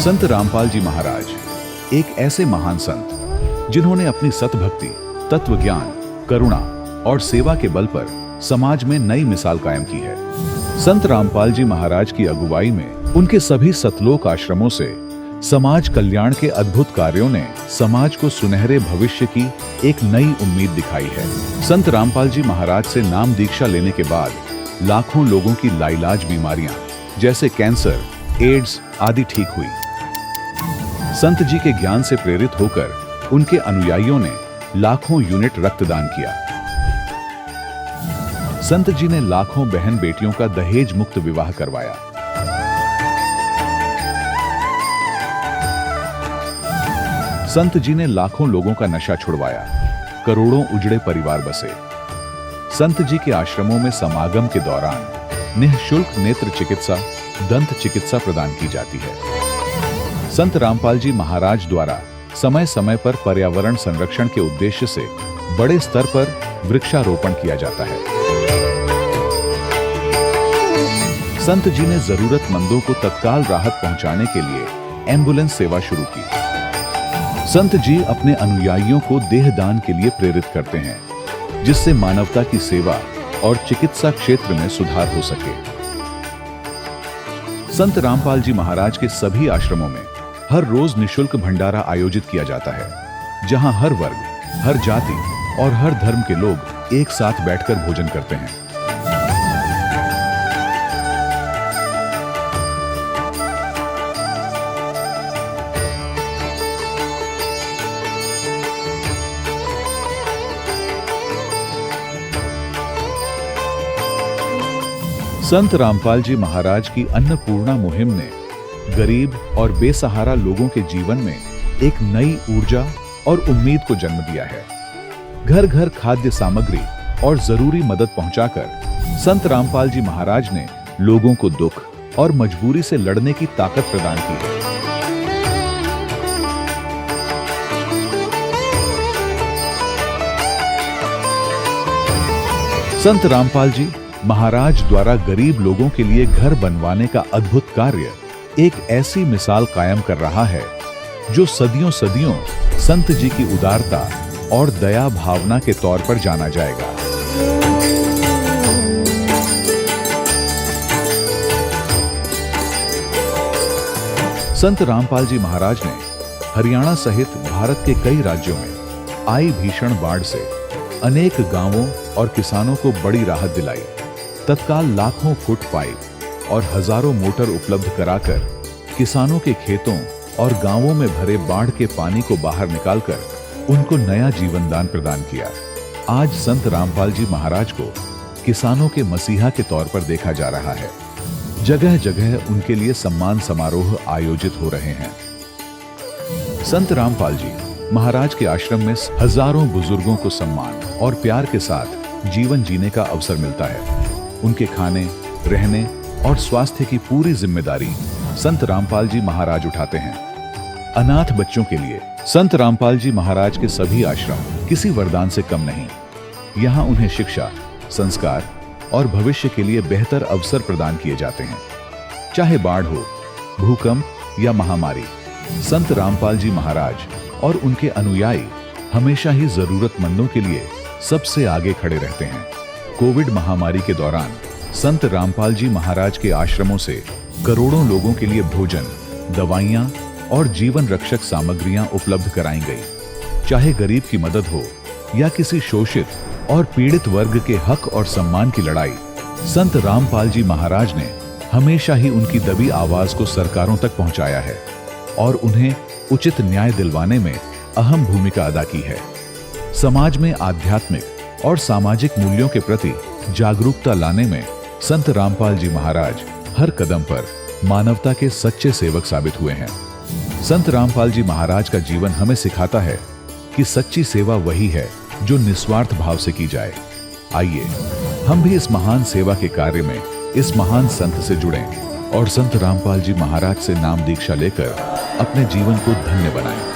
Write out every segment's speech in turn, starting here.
संत रामपाल जी महाराज एक ऐसे महान संत जिन्होंने अपनी सतभक्ति, तत्व ज्ञान, करुणा और सेवा के बल पर समाज में नई मिसाल कायम की है। संत रामपाल जी महाराज की अगुवाई में उनके सभी सतलोक आश्रमों से समाज कल्याण के अद्भुत कार्यों ने समाज को सुनहरे भविष्य की एक नई उम्मीद दिखाई है। संत रामपाल जी महाराज से नाम दीक्षा लेने के बाद लाखों लोगों की लाइलाज बीमारियां जैसे कैंसर, एड्स आदि ठीक हुई। संत जी के ज्ञान से प्रेरित होकर उनके अनुयायियों ने लाखों यूनिट रक्तदान किया। संत जी ने लाखों बहन बेटियों का दहेज मुक्त विवाह करवाया। संत जी ने लाखों लोगों का नशा छुड़वाया, करोड़ों उजड़े परिवार बसे। संत जी के आश्रमों में समागम के दौरान निःशुल्क नेत्र चिकित्सा, दंत चिकित्सा प्रदान की जाती है। संत रामपाल जी महाराज द्वारा समय समय पर पर्यावरण संरक्षण के उद्देश्य से बड़े स्तर पर वृक्षारोपण किया जाता है। संत जी ने जरूरतमंदों को तत्काल राहत पहुंचाने के लिए एम्बुलेंस सेवा शुरू की। संत जी अपने अनुयायियों को देहदान के लिए प्रेरित करते हैं, जिससे मानवता की सेवा और चिकित्सा क्षेत्र में सुधार हो सके। संत रामपाल जी महाराज के सभी आश्रमों में हर रोज निःशुल्क भंडारा आयोजित किया जाता है, जहां हर वर्ग, हर जाति और हर धर्म के लोग एक साथ बैठकर भोजन करते हैं। संत रामपाल जी महाराज की अन्नपूर्णा मुहिम ने गरीब और बेसहारा लोगों के जीवन में एक नई ऊर्जा और उम्मीद को जन्म दिया है। घर घर खाद्य सामग्री और जरूरी मदद पहुंचाकर संत रामपाल जी महाराज ने लोगों को दुख और मजबूरी से लड़ने की ताकत प्रदान की है। संत रामपाल जी महाराज द्वारा गरीब लोगों के लिए घर बनवाने का अद्भुत कार्य एक ऐसी मिसाल कायम कर रहा है जो सदियों सदियों संत जी की उदारता और दया भावना के तौर पर जाना जाएगा। संत रामपाल जी महाराज ने हरियाणा सहित भारत के कई राज्यों में आई भीषण बाढ़ से अनेक गांवों और किसानों को बड़ी राहत दिलाई। तत्काल लाखों फुट पाइप और हजारों मोटर उपलब्ध कराकर किसानों के खेतों और गांवों में भरे बाढ़ के पानी को बाहर निकालकर उनको नया जीवन दान प्रदान किया। आज संत रामपाल जी महाराज को किसानों के मसीहा के तौर पर देखा जा रहा है। जगह जगह उनके लिए सम्मान समारोह आयोजित हो रहे हैं। संत रामपाल जी महाराज के आश्रम में हजारों बुजुर्गों को सम्मान और प्यार के साथ जीवन जीने का अवसर मिलता है। उनके खाने, रहने और स्वास्थ्य की पूरी जिम्मेदारी संत रामपाल जी महाराज उठाते हैं। अनाथ बच्चों के लिए संत रामपाल जी महाराज के सभी आश्रम किसी वरदान से कम नहीं। यहाँ उन्हें शिक्षा, संस्कार और भविष्य के लिए बेहतर अवसर प्रदान किए जाते हैं। चाहे बाढ़ हो, भूकंप या महामारी, संत रामपाल जी महाराज और उनके अनुयायी हमेशा ही जरूरतमंदों के लिए सबसे आगे खड़े रहते हैं। कोविड महामारी के दौरान संत रामपाल जी महाराज के आश्रमों से करोड़ों लोगों के लिए भोजन, दवाइयां और जीवन रक्षक सामग्रियां उपलब्ध कराई गई। चाहे गरीब की मदद हो या किसी शोषित और पीड़ित वर्ग के हक और सम्मान की लड़ाई, संत रामपाल जी महाराज ने हमेशा ही उनकी दबी आवाज को सरकारों तक पहुंचाया है और उन्हें उचित न्याय दिलवाने में अहम भूमिका अदा की है। समाज में आध्यात्मिक और सामाजिक मूल्यों के प्रति जागरूकता लाने में संत रामपाल जी महाराज हर कदम पर मानवता के सच्चे सेवक साबित हुए हैं। संत रामपाल जी महाराज का जीवन हमें सिखाता है कि सच्ची सेवा वही है जो निस्वार्थ भाव से की जाए। आइए हम भी इस महान सेवा के कार्य में इस महान संत से जुड़ें और संत रामपाल जी महाराज से नाम दीक्षा लेकर अपने जीवन को धन्य बनाएं।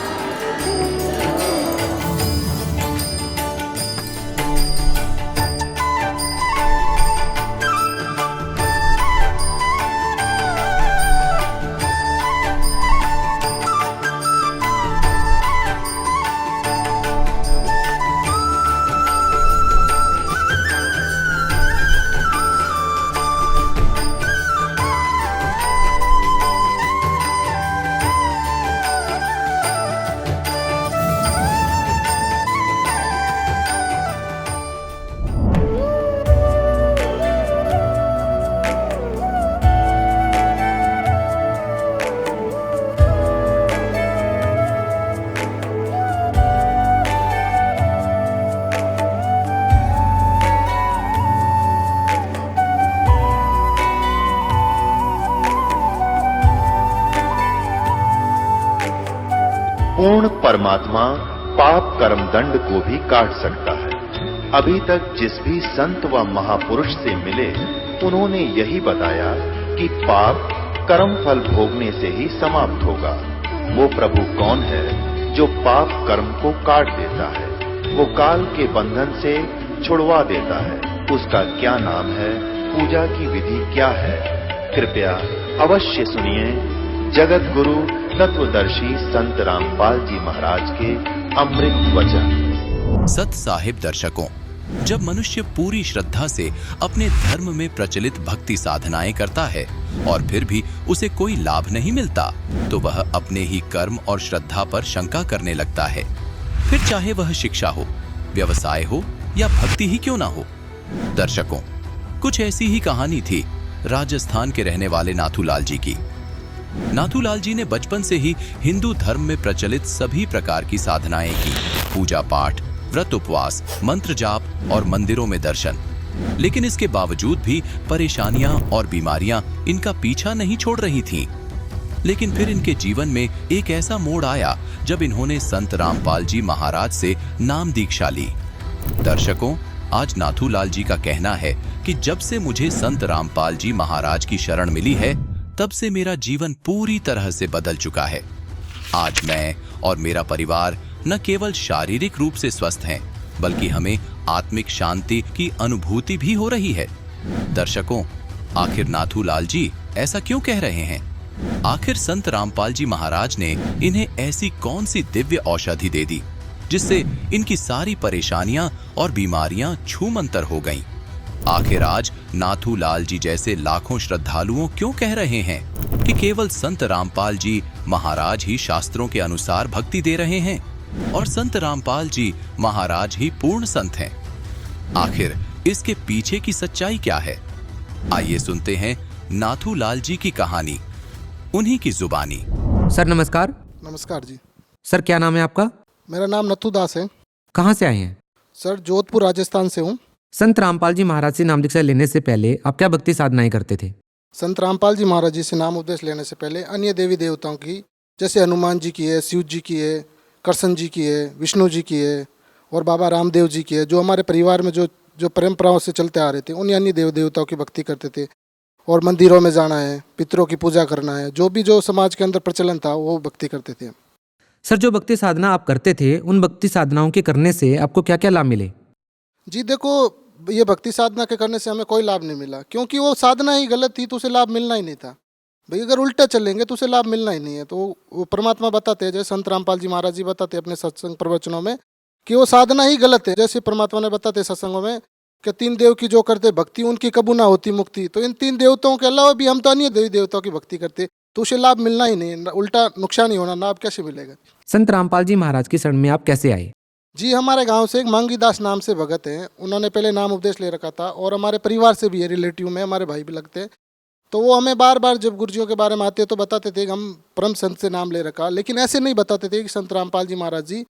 पूर्ण परमात्मा पाप कर्म दंड को भी काट सकता है। अभी तक जिस भी संत व महापुरुष से मिले, उन्होंने यही बताया कि पाप कर्म फल भोगने से ही समाप्त होगा। वो प्रभु कौन है जो पाप कर्म को काट देता है, वो काल के बंधन से छुड़वा देता है। उसका क्या नाम है, पूजा की विधि क्या है? कृपया अवश्य सुनिए जगत गुरु तत्वदर्शी संत रामपाल जी महाराज के अमृत वचन। सत साहिब दर्शकों, जब मनुष्य पूरी श्रद्धा से अपने धर्म में प्रचलित भक्ति साधनाएं करता है और फिर भी उसे कोई लाभ नहीं मिलता, तो वह अपने ही कर्म और श्रद्धा पर शंका करने लगता है। फिर चाहे वह शिक्षा हो, व्यवसाय हो या भक्ति ही क्यों ना हो। दर्शकों, कुछ ऐसी ही कहानी थी राजस्थान के रहने वाले नाथूलाल जी की। नाथूलाल जी ने बचपन से ही हिंदू धर्म में प्रचलित सभी प्रकार की साधनाएं की, पूजा पाठ, व्रत उपवास, मंत्र जाप और मंदिरों में दर्शन। लेकिन इसके बावजूद भी परेशानियां और बीमारियां इनका पीछा नहीं छोड़ रही थीं। लेकिन फिर इनके जीवन में एक ऐसा मोड़ आया जब इन्होंने संत रामपाल जी महाराज से नाम दीक्षा ली। दर्शकों, आज नाथूलाल जी का कहना है कि जब से मुझे संत रामपाल जी महाराज की शरण मिली है, तब से मेरा जीवन पूरी तरह से बदल चुका है। आज मैं और मेरा परिवार न केवल शारीरिक रूप से स्वस्थ हैं, बल्कि हमें आत्मिक शांति की अनुभूति भी हो रही है। दर्शकों, आखिर नाथूलाल जी ऐसा क्यों कह रहे हैं? आखिर संत रामपाल जी महाराज ने इन्हें ऐसी कौन सी दिव्य औषधि दे दी जिससे इनकी सारी परेशानियां और बीमारियां छूमंतर हो गईं? आखिर आज नाथूलाल जी जैसे लाखों श्रद्धालुओं क्यों कह रहे हैं कि केवल संत रामपाल जी महाराज ही शास्त्रों के अनुसार भक्ति दे रहे हैं और संत रामपाल जी महाराज ही पूर्ण संत हैं? आखिर इसके पीछे की सच्चाई क्या है? आइए सुनते हैं नाथूलाल जी की कहानी, उन्हीं की जुबानी। सर नमस्कार। नमस्कार जी। सर क्या नाम है आपका? मेरा नाम नथु दास है। कहाँ से आए हैं? सर जोधपुर राजस्थान से हूँ। संत रामपाल जी महाराज से नाम दीक्षा लेने से पहले आप क्या भक्ति साधनाएं करते थे? संत रामपाल जी महाराज जी से नाम उपदेश लेने से पहले अन्य देवी देवताओं की, जैसे हनुमान जी की है, शिव जी की है, कृष्ण जी की है, विष्णु जी की है और बाबा रामदेव जी की है, जो हमारे परिवार में जो परंपराओं से चलते आ रहे थे, उन्हीं अन्य देव देवताओं की भक्ति करते थे। और मंदिरों में जाना है, पितरों की पूजा करना है, जो समाज के अंदर प्रचलन था वो भक्ति करते थे। सर जो भक्ति साधना आप करते थे, उन भक्ति साधनाओं के करने से आपको क्या क्या लाभ मिले? जी देखो, ये भक्ति साधना के करने से हमें कोई लाभ नहीं मिला, क्योंकि वो साधना ही गलत थी, तो उसे लाभ मिलना ही नहीं था। भाई अगर उल्टा चलेंगे तो उसे लाभ मिलना ही नहीं है। तो वो परमात्मा बताते हैं, जैसे संत रामपाल जी महाराज जी बताते हैं अपने सत्संग प्रवचनों में, कि वो साधना ही गलत है। जैसे परमात्मा ने बताते हैं सत्संगों में कि 3 देव की जो करते भक्ति, उनकी कबू ना होती मुक्ति। तो इन 3 देवताओं के अलावा भी हम तो अन्य देवी देवताओं की भक्ति करते, तो उसे लाभ मिलना ही नहीं, उल्टा नुकसान ही होना, लाभ कैसे मिलेगा? संत रामपाल जी महाराज की शरण में आप कैसे आए? जी, हमारे गांव से एक मांगी दास नाम से भगत हैं, उन्होंने पहले नाम उपदेश ले रखा था और हमारे परिवार से भी है, रिलेटिव में हमारे भाई भी लगते हैं। तो वो हमें बार बार जब गुरुजियों के बारे में आते तो बताते थे कि हम परम संत से नाम ले रखा, लेकिन ऐसे नहीं बताते थे कि संत रामपाल जी महाराज जी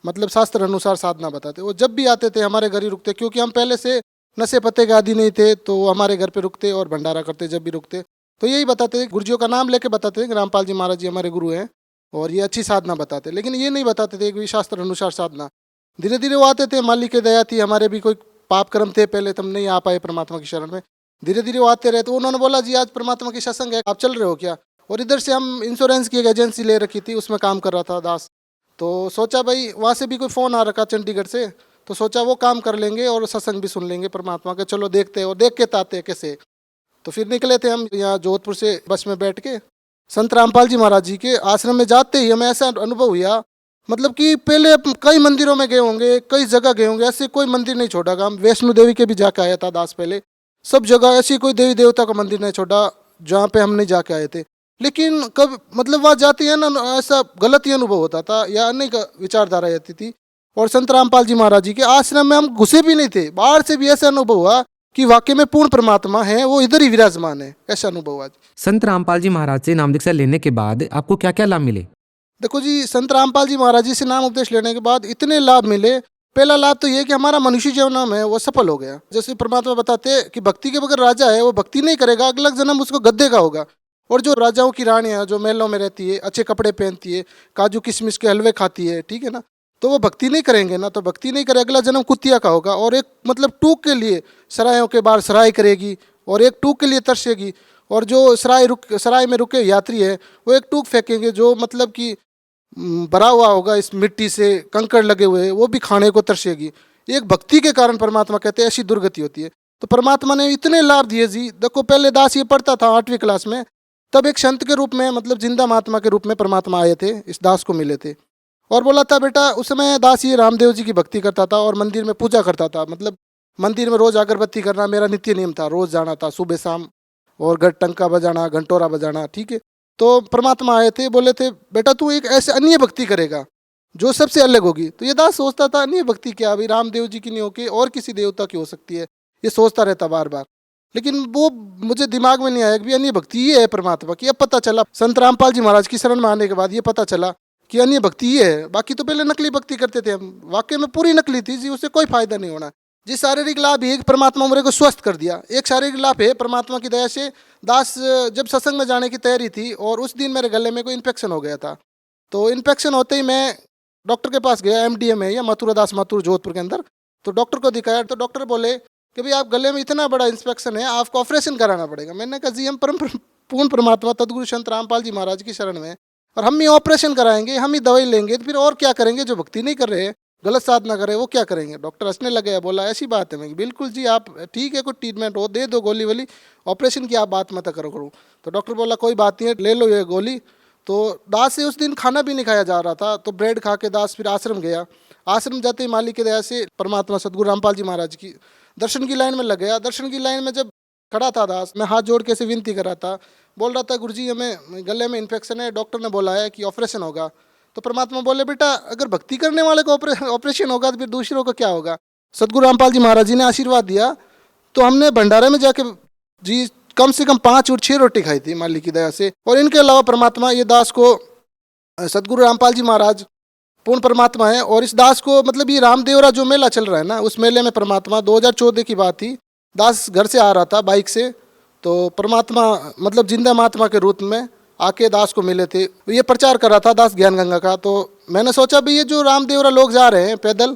मतलब शास्त्र अनुसार साधना बताते। वो जब भी आते थे हमारे घर ही रुकते, क्योंकि हम पहले से नशे पत्ते के आदि नहीं थे, तो हमारे घर पे रुकते और भंडारा करते। जब भी रुकते तो यही बताते थे, गुरुजियों का नाम लेके बताते थे कि रामपाल जी महाराज जी हमारे गुरु हैं और ये अच्छी साधना बताते, लेकिन ये नहीं बताते थे कि शास्त्र अनुसार साधना। धीरे धीरे वो आते थे, मालिक की दया थी, हमारे भी कोई पाप कर्म थे पहले, तुम नहीं आ पाए परमात्मा की शरण में। धीरे धीरे वो आते रहे, तो उन्होंने बोला जी आज परमात्मा की सत्संग है, आप चल रहे हो क्या? और इधर से हम इंश्योरेंस की एक एजेंसी ले रखी थी, उसमें काम कर रहा था दास। तो सोचा भाई वहाँ से भी कोई फ़ोन आ रखा चंडीगढ़ से, तो सोचा वो काम कर लेंगे और सत्संग भी सुन लेंगे परमात्मा के, चलो देखते हैं और देख के ताते हैं कैसे। तो फिर निकले थे हम यहाँ जोधपुर से बस में बैठ के, संत रामपाल जी महाराज जी के आश्रम में जाते ही हमें ऐसा अनुभव हुआ, मतलब कि पहले कई मंदिरों में गए होंगे, कई जगह गए होंगे, ऐसे कोई मंदिर नहीं छोड़ा। हम वैष्णो देवी के भी जाके आया था दास पहले, सब जगह ऐसी कोई देवी देवता का मंदिर नहीं छोड़ा जहाँ पे हम नहीं जाके आए थे। लेकिन कब मतलब वहाँ जाती है ना, ऐसा गलत ही अनुभव होता था या अनेक विचारधारा रहती थी। और संत रामपाल जी महाराज जी के आश्रम में हम घुसे भी नहीं थे, बाहर से भी ऐसा अनुभव हुआ कि वाकई में पूर्ण परमात्मा है, वो इधर ही विराजमान है, ऐसा अनुभव आज। संत रामपाल जी महाराज से नाम दीक्षा लेने के बाद आपको क्या क्या लाभ मिले? देखो जी, संत रामपाल जी महाराज जी से नाम उपदेश लेने के बाद इतने लाभ मिले। पहला लाभ तो ये कि हमारा मनुष्य जीवन है वो सफल हो गया। जैसे परमात्मा बताते हैं कि भक्ति के बगैर राजा है, वो भक्ति नहीं करेगा, अगला जन्म उसको गद्दे का होगा। और जो राजाओं की रानियाँ जो महलों में रहती है, अच्छे कपड़े पहनती है, काजू किशमिश के हलवे खाती है, ठीक है ना, तो वो भक्ति नहीं करेंगे ना, तो भक्ति नहीं करे, अगला जन्म कुतिया का होगा। और एक मतलब टूक के लिए सरायों के बाहर सराय करेगी और एक टूक के लिए तरसेगी। और जो सराय में रुके यात्री है वो एक टूक फेंकेंगे जो मतलब कि भरा हुआ होगा इस मिट्टी से, कंकड़ लगे हुए, वो भी खाने को तरसेगी। एक भक्ति के कारण परमात्मा कहते हैं ऐसी दुर्गति होती है। तो परमात्मा ने इतने लाभ दिए जी। देखो पहले दास ये पढ़ता था 8वीं क्लास में, तब एक संत के रूप में मतलब जिंदा महात्मा के रूप में परमात्मा आए थे, इस दास को मिले थे और बोला था बेटा, उस समय दास ये रामदेव जी की भक्ति करता था और मंदिर में पूजा करता था। मतलब मंदिर में रोज अगरबत्ती करना मेरा नित्य नियम था, रोज जाना था सुबह शाम, और गढ़ टंका बजाना, घंटोरा बजाना, ठीक है। तो परमात्मा आए थे, बोले थे बेटा तू एक ऐसे अन्य भक्ति करेगा जो सबसे अलग होगी। तो ये दास सोचता था अन्य भक्ति क्या, अभी रामदेव जी की नहीं होके और किसी देवता की हो सकती है, ये सोचता रहता बार बार। लेकिन वो मुझे दिमाग में नहीं आया कि अन्य भक्ति ये है परमात्मा की। अब पता चला संत रामपाल जी महाराज की शरण में आने के बाद ये पता चला कि अन्य भक्ति ये है। बाकी तो पहले नकली भक्ति करते थे हम, वाकई में पूरी नकली थी जी, उससे कोई फायदा नहीं होना। जी शारीरिक लाभ है, परमात्मा मेरे को स्वस्थ कर दिया। एक शारीरिक लाभ है परमात्मा की दया से, दास जब सत्संग में जाने की तैयारी थी और उस दिन मेरे गले में कोई इन्फेक्शन हो गया था। तो इन्फेक्शन होते ही मैं डॉक्टर के पास गया, एमडीए में या मथुरा दास माथुर जोधपुर के अंदर। तो डॉक्टर को दिखाया तो डॉक्टर बोले कि भाई आप गले में इतना बड़ा इन्फेक्शन है, आपको ऑपरेशन कराना पड़ेगा। मैंने कहा जी हम पूर्ण परमात्मा तदगुरु संत रामपाल जी महाराज की शरण में, और हम ही ऑपरेशन कराएंगे, हम ही दवाई लेंगे, तो फिर और क्या करेंगे? जो भक्ति नहीं कर रहे, गलत साधना करे, वो क्या करेंगे? डॉक्टर हंसने लगे, बोला ऐसी बात है। मैं बिल्कुल जी, आप ठीक है, कोई ट्रीटमेंट हो दे दो गोली वोली, ऑपरेशन की आप बात मत करो। तो डॉक्टर बोला कोई बात नहीं है, ले लो ये गोली। तो दास से उस दिन खाना भी नहीं खाया जा रहा था, तो ब्रेड खा के दास फिर आश्रम गया। आश्रम जाते ही मालिक की दया से परमात्मा सदगुरु रामपाल जी महाराज की दर्शन की लाइन में लग गया। दर्शन की लाइन में जब खड़ा था दास, मैं हाथ जोड़ के ऐसे विनती कर रहा था, बोल रहा था गुरुजी हमें गले में इन्फेक्शन है, डॉक्टर ने बोला है कि ऑपरेशन होगा। तो परमात्मा बोले बेटा अगर भक्ति करने वाले को ऑपरेशन होगा तो फिर दूसरों को क्या होगा? सदगुरु रामपाल जी महाराज जी ने आशीर्वाद दिया। तो हमने भंडारे में जाके जी कम से कम 5 और 6 रोटी खाई थी मालिक की दया से। और इनके अलावा परमात्मा ये दास को सदगुरु रामपाल जी महाराज पूर्ण परमात्मा है। और इस दास को मतलब ये रामदेवरा जो मेला चल रहा है ना, उस मेले में परमात्मा 2014 की बात थी, दास घर से आ रहा था बाइक से, तो परमात्मा मतलब जिंदा महात्मा के रूप में आके दास को मिले थे। ये प्रचार कर रहा था दास ज्ञान गंगा का। तो मैंने सोचा भाई ये जो रामदेवरा लोग जा रहे हैं पैदल,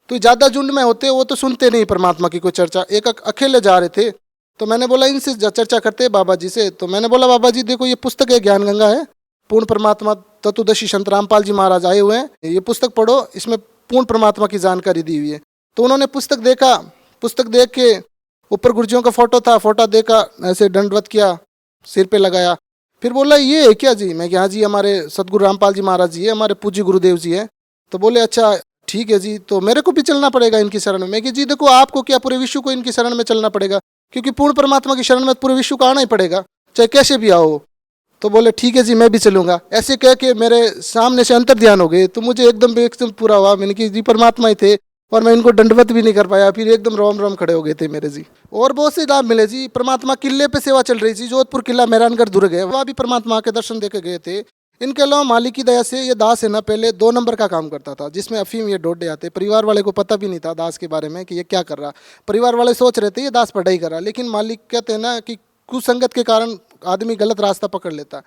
तो ज़्यादा झुंड में होते वो तो सुनते नहीं परमात्मा की कोई चर्चा, एक अकेले जा रहे थे। तो मैंने बोला इनसे चर्चा करते बाबा जी से। तो मैंने बोला बाबा जी देखो ये पुस्तक है ज्ञान गंगा है, पूर्ण परमात्मा तत्वदर्शी संत रामपाल जी महाराज आए हुए हैं, ये पुस्तक पढ़ो, इसमें पूर्ण परमात्मा की जानकारी दी हुई है। तो उन्होंने पुस्तक देखा, पुस्तक देख के ऊपर गुरुजियों का फोटो था, फोटो देखा, ऐसे दंडवत किया, सिर पे लगाया, फिर बोला ये है क्या जी? मैं कि हाँ जी हमारे सदगुरु रामपाल जी महाराज जी है, हमारे पूज्य गुरुदेव जी है। तो बोले अच्छा ठीक है जी, तो मेरे को भी चलना पड़ेगा इनकी शरण में? मैं कि जी देखो आपको क्या पूरे विश्व को इनकी शरण में चलना पड़ेगा, क्योंकि पूर्ण परमात्मा की शरण में पूरे विश्व को आना ही पड़ेगा, चाहे कैसे भी आओ। तो बोले ठीक है जी मैं भी चलूंगा। ऐसे कह के मेरे सामने से अंतर ध्यान हो गए, तो मुझे एकदम पूरा हुआ। मैंने कि जी परमात्मा ही थे, और मैं इनको दंडवत भी नहीं कर पाया, फिर एकदम रोम रोम खड़े हो गए थे मेरे जी। और बहुत से लाभ मिले जी। परमात्मा किले पे सेवा चल रही थी, जोधपुर किला मेहरानगढ़ दुर्ग है, वहाँ भी परमात्मा के दर्शन देके गए थे। इनके अलावा मालिक की दया से ये दास है ना पहले 2 नंबर का काम करता था, जिसमें अफीम ये डोडे आते। परिवार वाले को पता भी नहीं था दास के बारे में कि ये क्या कर रहा। परिवार वाले सोच रहे थे ये दास पढ़ाई कर रहा, लेकिन मालिक कहते हैं ना कि कुसंगत के कारण आदमी गलत रास्ता पकड़ लेता।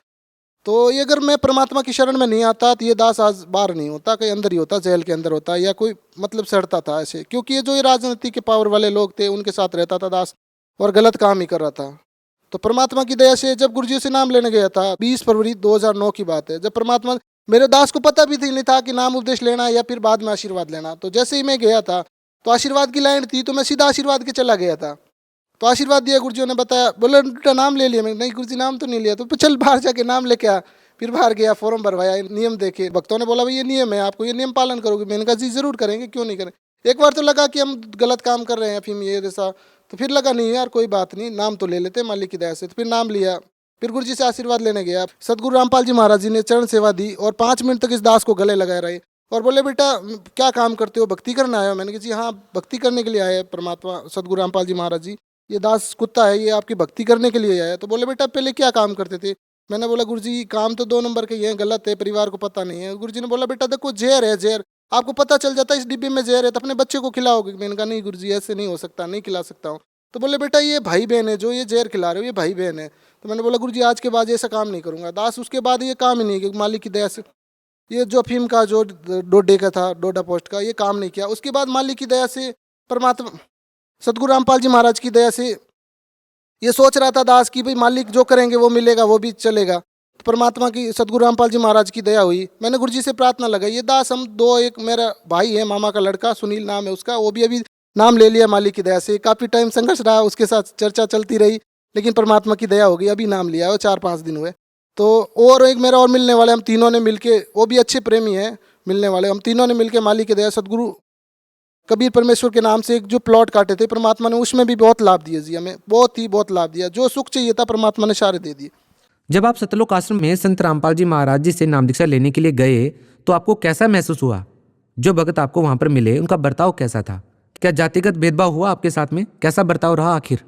तो ये अगर मैं परमात्मा की शरण में नहीं आता तो ये दास आज बाहर नहीं होता, कहीं अंदर ही होता, जेल के अंदर होता, या कोई मतलब सड़ता था ऐसे। क्योंकि ये जो ये राजनीति के पावर वाले लोग थे उनके साथ रहता था दास, और गलत काम ही कर रहा था। तो परमात्मा की दया से जब गुरुजी से नाम लेने गया था, 20 फरवरी 2009 की बात है, जब परमात्मा मेरे दास को पता भी नहीं था कि नाम उपदेश लेना या फिर बाद में आशीर्वाद लेना। तो जैसे ही मैं गया था तो आशीर्वाद की लाइन थी, तो मैं सीधा आशीर्वाद के चला गया था। तो आशीर्वाद दिया, गुरुजियों ने बताया, बोले बेटा नाम ले लिया? मैं नहीं गुरुजी नाम तो नहीं लिया। तो चल बाहर जाके नाम लेके आ। फिर बाहर गया, फॉर्म भरवाया, नियम देखे। भक्तों ने बोला भाई ये नियम है, आपको ये नियम पालन करोगे? मैंने कहा जी जरूर करेंगे, क्यों नहीं करें। एक बार तो लगा कि हम गलत काम कर रहे हैं, फिर ये जैसा, तो फिर लगा नहीं यार कोई बात नहीं, नाम तो ले लेते मालिक की दया से। तो फिर नाम लिया, फिर गुरुजी से आशीर्वाद लेने गया। सदगुरु रामपाल जी महाराज जी ने चरण सेवा दी और 5 मिनट तक इस दास को गले लगाए रहे और बोले बेटा क्या काम करते हो? भक्ति करने आए हो? मैंने कहा जी हाँ भक्ति करने के लिए आए परमात्मा सदगुरु रामपाल जी महाराज जी। ये दास कुत्ता है, ये आपकी भक्ति करने के लिए आया। तो बोले बेटा पहले क्या काम करते थे? मैंने बोला गुरुजी काम तो 2 नंबर के ये गलत है, परिवार को पता नहीं है। गुरुजी ने बोला बेटा देखो जहर है, जहर आपको पता चल जाता है इस डिब्बे में जहर है तो अपने बच्चे को खिलाओगे? मैंने कहा नहीं गुरुजी ऐसे नहीं हो सकता, नहीं खिला सकता हूँ। तो बोले बेटा ये भाई बहन है, जो ये जहर खिला रहे हो ये भाई बहन है। तो मैंने बोला गुरुजी आज के बाद ऐसा काम नहीं करूँगा। दास उसके बाद ये काम ही नहीं किया, मालिक की दया से। ये जो अफीम का जो डोडे का था, डोडा पोस्ट का, ये काम नहीं किया। उसके बाद मालिक की दया से, परमात्मा सदगुरु रामपाल जी महाराज की दया से ये सोच रहा था दास कि भाई मालिक जो करेंगे वो मिलेगा, वो भी चलेगा। तो परमात्मा की, सदगुरु रामपाल जी महाराज की दया हुई। मैंने गुरुजी से प्रार्थना लगाई, ये दास हम दो, एक मेरा भाई है मामा का लड़का सुनील नाम है उसका, वो भी अभी नाम ले लिया मालिक की दया से। काफ़ी टाइम संघर्ष रहा, उसके साथ चर्चा चलती रही, लेकिन परमात्मा की दया हो गई, अभी नाम लिया है, 4-5 दिन हुए। तो और एक मेरा और मिलने वाले, हम तीनों ने मिलके, वो भी अच्छे प्रेमी हैं मिलने वाले, हम तीनों ने मिलके मालिक की दया सदगुरु कबीर परमेश्वर के नाम से एक जो प्लॉट काटे थे परमात्मा ने, उसमें भी बहुत लाभ दिया जी, हमें बहुत लाभ दिया। जो सुख चाहिए था परमात्मा ने सारे दे दिए। जब आप सतलोक आश्रम में संत रामपाल जी महाराज जी से नाम दीक्षा लेने के लिए गए तो आपको कैसा महसूस हुआ? जो भगत आपको वहां पर मिले उनका बर्ताव कैसा था? क्या जातिगत भेदभाव हुआ आपके साथ में? कैसा बर्ताव रहा आखिर?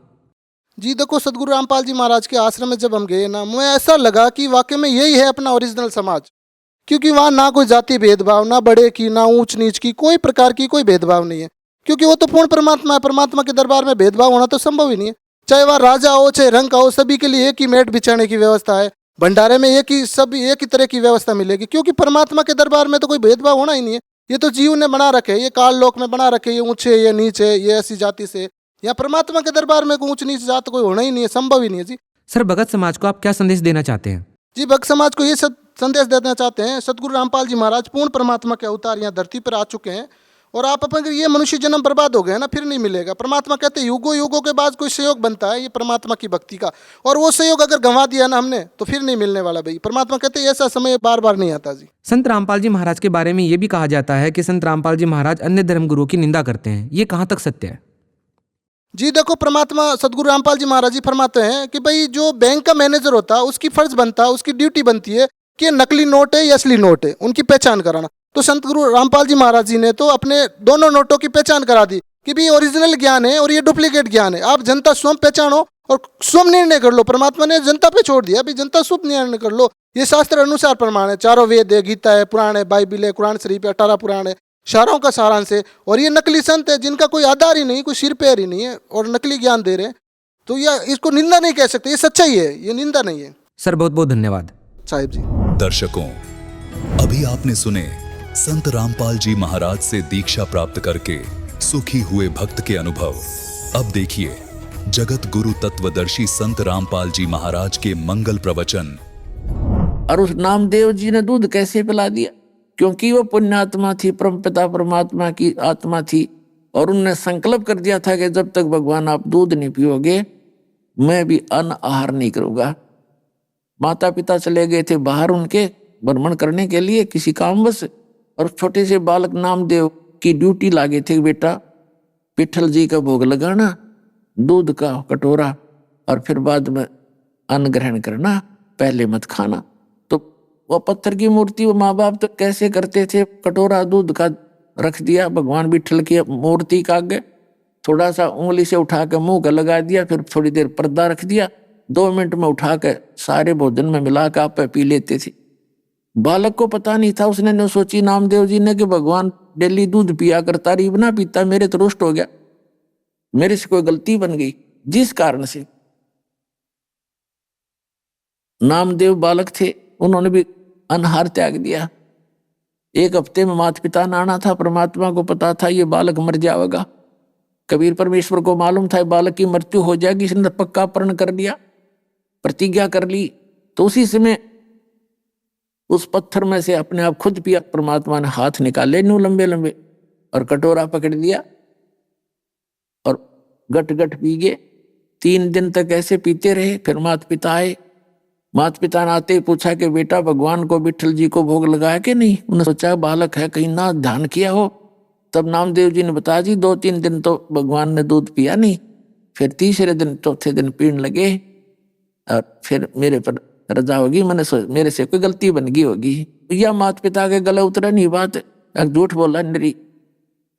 जी देखो, सदगुरु रामपाल जी महाराज के आश्रम में जब हम गए ना, मुझे ऐसा लगा कि वाकई में यही है अपना ओरिजिनल समाज। क्योंकि वहाँ ना कोई जाति भेदभाव, ना बड़े की, ना ऊंच नीच की, कोई प्रकार की कोई भेदभाव नहीं है। क्योंकि वो तो पूर्ण परमात्मा है। परमात्मा के दरबार में भेदभाव होना तो संभव ही नहीं है। चाहे वह राजा हो, चाहे रंग का हो, सभी के लिए एक ही मेट बिछाने की व्यवस्था है। भंडारे में एक ही तरह की व्यवस्था मिलेगी। क्योंकि परमात्मा के दरबार में तो कोई भेदभाव होना ही नहीं है। ये तो जीव ने बना रखे, ये काल लोक में बना रखे, ये ऊंचे, ये नीचे, ये ऐसी जाति से। या परमात्मा के दरबार में कोई ऊंच नीच जात कोई होना ही नहीं है, संभव ही नहीं है जी। सर, भगत समाज को आप क्या संदेश देना चाहते हैं? जी, भक्त समाज को ये सब संदेश देना चाहते हैं, सदगुरु रामपाल जी महाराज पूर्ण परमात्मा के अवतार यहाँ धरती पर आ चुके हैं। और आप अपन ये मनुष्य जन्म बर्बाद हो गए ना, फिर नहीं मिलेगा। परमात्मा कहते हैं युगों युगों के बाद कोई सहयोग बनता है ये परमात्मा की भक्ति का, और वो सहयोग अगर गंवा दिया ना हमने तो फिर नहीं मिलने वाला भाई। परमात्मा कहते हैं ऐसा समय बार बार नहीं आता जी। संत रामपाल जी महाराज के बारे में ये भी कहा जाता है कि संत रामपाल जी महाराज अन्य धर्मगुरुओं की निंदा करते हैं, ये कहाँ तक सत्य है? जी देखो, परमात्मा सदगुरु रामपाल जी महाराज जी फरमाते हैं कि भाई जो बैंक का मैनेजर होता है उसकी फर्ज बनता है, उसकी ड्यूटी बनती है कि ये नकली नोट है या असली नोट है, उनकी पहचान कराना। तो संत गुरु रामपाल जी महाराज जी ने तो अपने दोनों नोटों की पहचान करा दी कि भाई ओरिजिनल ज्ञान है और ये डुप्लीकेट ज्ञान है। आप जनता स्वयं पहचानो और स्वयं निर्णय कर लो। परमात्मा ने जनता पे छोड़ दिया, भाई जनता स्वयं निर्णय कर लो। ये शास्त्र अनुसार प्रमाण है, चारों वेद है, गीता है, पुराण है, बाइबिल है, कुरान शरीफ है, 18 पुराण है, शारों का सारांश है। और ये नकली संत है जिनका कोई आधार ही नहीं, कोई सिर पैर ही नहीं है और नकली ज्ञान दे रहे हैं। तो यह इसको निंदा नहीं कह सकते, ये सच्चाई है, ये निंदा नहीं है। सर, बहुत बहुत धन्यवाद साहिब जी। दर्शकों, अभी आपने सुने संत रामपाल जी महाराज से दीक्षा प्राप्त करके सुखी हुए भक्त के अनुभव। अब देखिए जगत गुरु तत्वदर्शी संत रामपाल जी महाराज के मंगल प्रवचन। और उस नामदेव जी ने दूध कैसे पिला दिया? क्योंकि वो पुण्यात्मा थी, परमपिता परमात्मा की आत्मा थी, और उनने संकल्प कर दिया था कि जब तक भगवान आप दूध नहीं पियोगे मैं भी अन्न आहार नहीं करूंगा। माता पिता चले गए थे बाहर उनके भ्रमण करने के लिए किसी कामवश, और छोटे से बालक नामदेव की ड्यूटी लागे थे, बेटा विठल जी का भोग लगाना, दूध का कटोरा, और फिर बाद में अन्न ग्रहण करना, पहले मत खाना। तो वो पत्थर की मूर्ति वो माँ बाप तो कैसे करते थे, कटोरा दूध का रख दिया भगवान विठल की मूर्ति का आगे, थोड़ा सा उंगली से उठा के मुंह का लगा दिया, फिर थोड़ी देर पर्दा रख दिया, 2 मिनट में उठा के सारे भोजन में मिला के आप पी लेते थे। बालक को पता नहीं था, उसने न सोची नामदेव जी ने कि भगवान डेली दूध पिया करता, रीब ना पीता, मेरे तो रुष्ट हो गया, मेरे से कोई गलती बन गई, जिस कारण से नामदेव बालक थे उन्होंने भी अनहार त्याग दिया। 1 हफ्ते में माता पिता ने आना था। परमात्मा को पता था ये बालक मर जाएगा, कबीर परमेश्वर को मालूम था बालक की मृत्यु हो जाएगी, इसने पक्का प्रण कर लिया, प्रतिज्ञा कर ली। तो उसी समय उस पत्थर में से अपने आप खुद पिया। परमात्मा ने हाथ निकाले न्यू लंबे लंबे और कटोरा पकड़ दिया और गट गट पी गए। 3 दिन तक ऐसे पीते रहे। फिर माता पिता आए। माता पिता ने आते ही पूछा कि बेटा भगवान को विठल जी को भोग लगाया कि नहीं? उन्होंने सोचा बालक है कहीं ना ध्यान किया हो। तब नामदेव जी ने बताया जी 2-3 दिन तो भगवान ने दूध पिया नहीं, फिर तीसरे दिन चौथे दिन पीने लगे और फिर मेरे पर रजा होगी, मेरे से कोई गलती बन गई होगी। या माता पिता के गले उतरा नहीं बात, झूठ बोला निरी,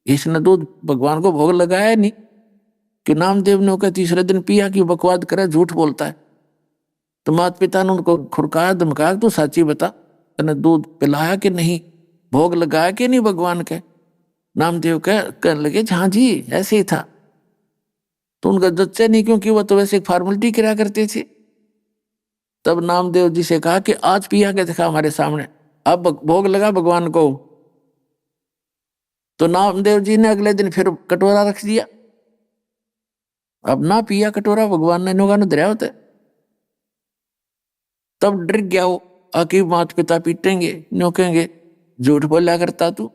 इसने दूध भगवान को भोग लगाया नहीं कि नामदेव ने होकर तीसरे दिन पिया, कि बकवाद करे, झूठ बोलता है। तो माता पिता ने उनको खुरकाया धमकाया, तू साची बता, तूने दूध पिलाया कि नहीं, भोग लगाया कि नहीं भगवान के? नामदेव कहने लगे हाँ जी ऐसे ही था। तो उनका जच्चा नहीं, क्योंकि वो तो वैसे एक फॉर्मेलिटी किया करते थे। तब नामदेव जी से कहा कि आज पिया के दिखा हमारे सामने, अब भोग लगा भगवान को। तो नामदेव जी ने अगले दिन फिर कटोरा रख दिया। अब ना पिया कटोरा, भगवान ने नोगा धरा होता है। तब डर गया वो, आके माता पिता पीटेंगे, नोकेंगे, झूठ बोला करता तू।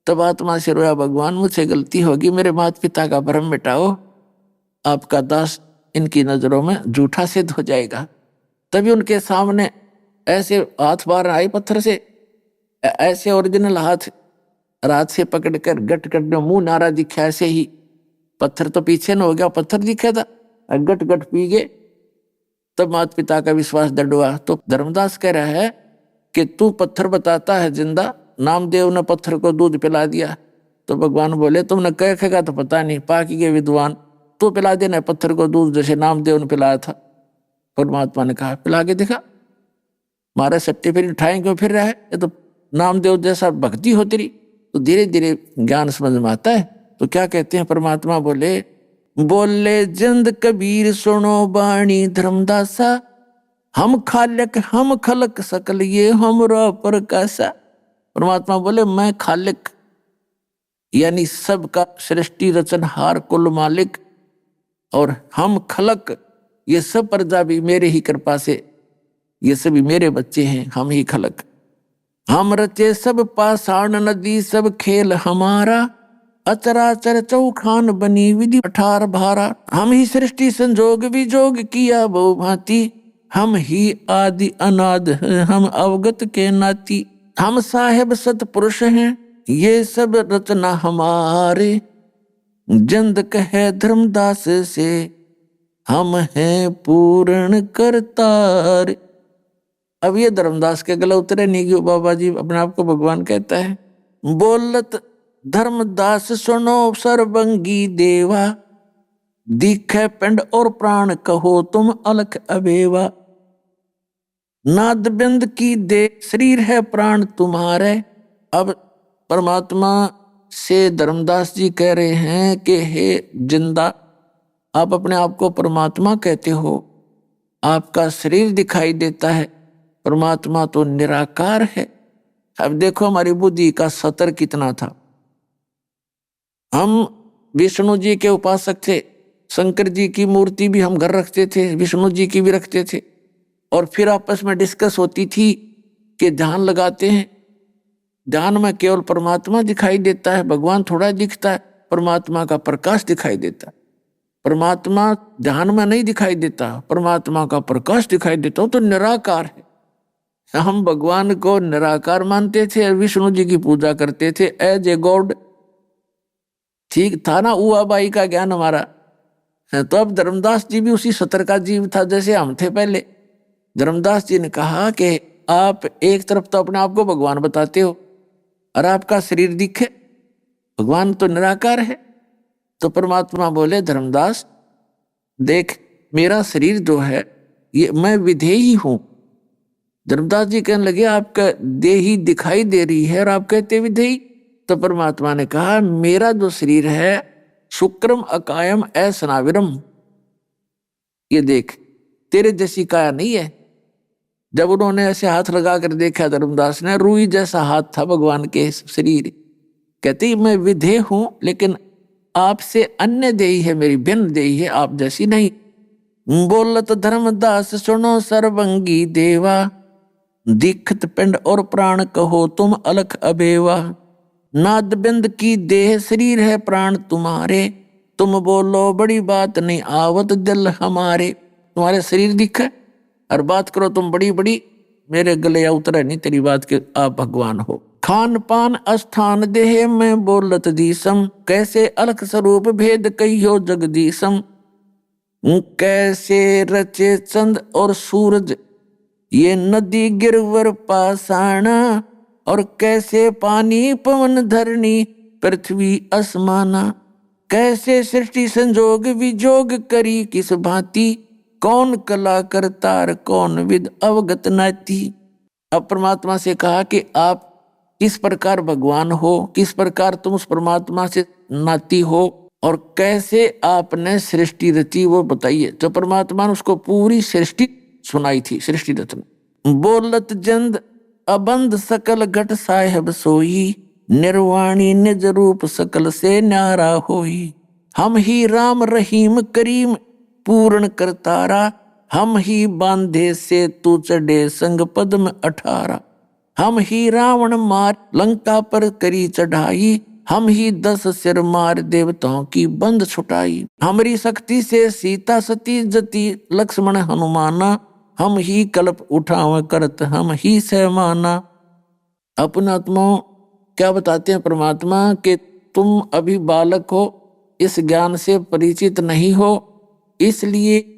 तब आत्मा से रोया, भगवान मुझसे गलती होगी, मेरे माता पिता का भ्रम मिटाओ, आपका दास इनकी नजरों में झूठा सिद्ध हो जाएगा। तभी उनके सामने ऐसे हाथ बाहर आए पत्थर से, ऐसे ओरिजिनल हाथ रात से पकड़कर गट गट में मुंह नारा दिखा। ऐसे ही पत्थर तो पीछे न हो गया, पत्थर दिखा था, गट गट पी गए। तब माता पिता का विश्वास दृढ़ हुआ। तो धर्मदास कह रहा है कि तू पत्थर बताता है जिंदा, नामदेव ने पत्थर को दूध पिला दिया। तो भगवान बोले तुमने कह खेगा तो पता नहीं, पाकी के विद्वान, तू पिला देना पत्थर को दूध जैसे नामदेव ने पिलाया था। परमात्मा ने कहा पिला के दिखा, मारे सट्टे फिर उठाए क्यों फिर रहा है, ये तो नामदेव जैसा भक्ति हो तेरी। तो धीरे धीरे ज्ञान समझ में आता है। तो क्या कहते हैं परमात्मा, बोले जिंद कबीर सुनो बाणी धर्मदासा, हम खालिक हम खलक सकल ये हमरा प्रकाशा। परमात्मा बोले मैं खालिक यानी सबका सृष्टि रचनहार कुल मालिक, और हम खलक ये सब प्रजा भी मेरे ही कृपा से, ये सभी मेरे बच्चे हैं, हम ही खलक। हम रचे सब पाषाण नदी सब खेल हमारा, अचराचर चौखान बनी विधि 18 भारा। हम ही सृष्टि संजोग विजोग किया बहु भांति, हम ही आदि अनाद हम अवगत के नाती। हम साहेब सतपुरुष हैं ये सब रचना हमारे, जंद कहे धर्मदास से हम हैं पूर्ण करतार। अब ये धर्मदास के गला उतरे नहीं क्यों, बाबा जी अपने आप को भगवान कहता है। बोलत धर्मदास सुनो सर्वंगी देवा, दिखे पिंड और प्राण कहो तुम अलख अबेवा। नाद बिंद की दे शरीर है प्राण तुम्हारे। अब परमात्मा से धर्मदास जी कह रहे हैं कि हे जिंदा, आप अपने आप को परमात्मा कहते हो, आपका शरीर दिखाई देता है, परमात्मा तो निराकार है। अब देखो हमारी बुद्धि का सतर कितना था। हम विष्णु जी के उपासक थे, शंकर जी की मूर्ति भी हम घर रखते थे, विष्णु जी की भी रखते थे, और फिर आपस में डिस्कस होती थी कि ध्यान लगाते हैं, ध्यान में केवल परमात्मा दिखाई देता है, भगवान थोड़ा दिखता है, परमात्मा का प्रकाश दिखाई देता है। परमात्मा ध्यान में नहीं दिखाई देता, परमात्मा का प्रकाश दिखाई देता, वो तो निराकार है। हम भगवान को निराकार मानते थे, विष्णु जी की पूजा करते थे एज ए गॉड। ठीक था ना हुआ बाई का ज्ञान हमारा। तो अब धर्मदास जी भी उसी सतर का जीव था जैसे हम थे पहले। धर्मदास जी ने कहा कि आप एक तरफ तो अपने आप को भगवान बताते हो और आपका शरीर दिखे, भगवान तो निराकार है। तो परमात्मा बोले धर्मदास देख, मेरा शरीर जो है ये मैं विधेयी हूं। धर्मदास जी कहने लगे आपका देही दिखाई दे रही है और आप कहते विधेयी। तो परमात्मा ने कहा मेरा जो शरीर है शुक्रम अकायम असनाविरम, ये देख तेरे जैसी काया नहीं है। जब उन्होंने ऐसे हाथ लगा कर देखा धर्मदास ने, रूई जैसा हाथ था भगवान के शरीर। कहते मैं विधेय हूं लेकिन आपसे अन्य देही है, मेरी भिन्न देही है, आप जैसी नहीं। बोलत धर्मदास सुनो सर्वंगी देवा, दिखत पिंड और प्राण कहो तुम अलख अबेवा। नाद बिंद की देह शरीर है प्राण तुम्हारे, तुम बोलो बड़ी बात नहीं आवत दिल हमारे। तुम्हारे शरीर दिखे और बात करो तुम बड़ी बड़ी, मेरे गले या उतरे नहीं तेरी बात के आप भगवान हो। खान पान स्थान देह में बोलत दीसम, कैसे अलख स्वरूप भेद कहियो जगदीसम। कैसे रचे चंद और सूरज ये नदी गिरवर पाषाणा, और कैसे पानी पवन धरणी पृथ्वी असमाना। कैसे सृष्टि संजोग विजोग करी किस भांति, कौन कला करतार कौन विद अवगत नाती। अब परमात्मा से कहा कि आप किस प्रकार भगवान हो, किस प्रकार तुम उस परमात्मा से नाती हो, और कैसे आपने सृष्टि रची वो बताइए। तो परमात्मा ने उसको पूरी सृष्टि सुनाई थी, सृष्टि रचना। बोलत जंद अबंध सकल घट साहेब सोई, निर्वाणी निज रूप सकल से न्यारा होई। हम ही राम रहीम करीम पूर्ण करतारा, हम ही बांधे से तू चढ़े संग पद्म 18। हम ही रावण मार लंका पर करी चढ़ाई, हम ही 10 सिर मार देवताओं की बंद छुटाई। हमारी शक्ति से सीता सती जती लक्ष्मण हनुमाना, हम ही कल्प उठाव करत हम ही सहमाना। अपना आत्माओं क्या बताते हैं परमात्मा कि तुम अभी बालक हो, इस ज्ञान से परिचित नहीं हो, इसलिए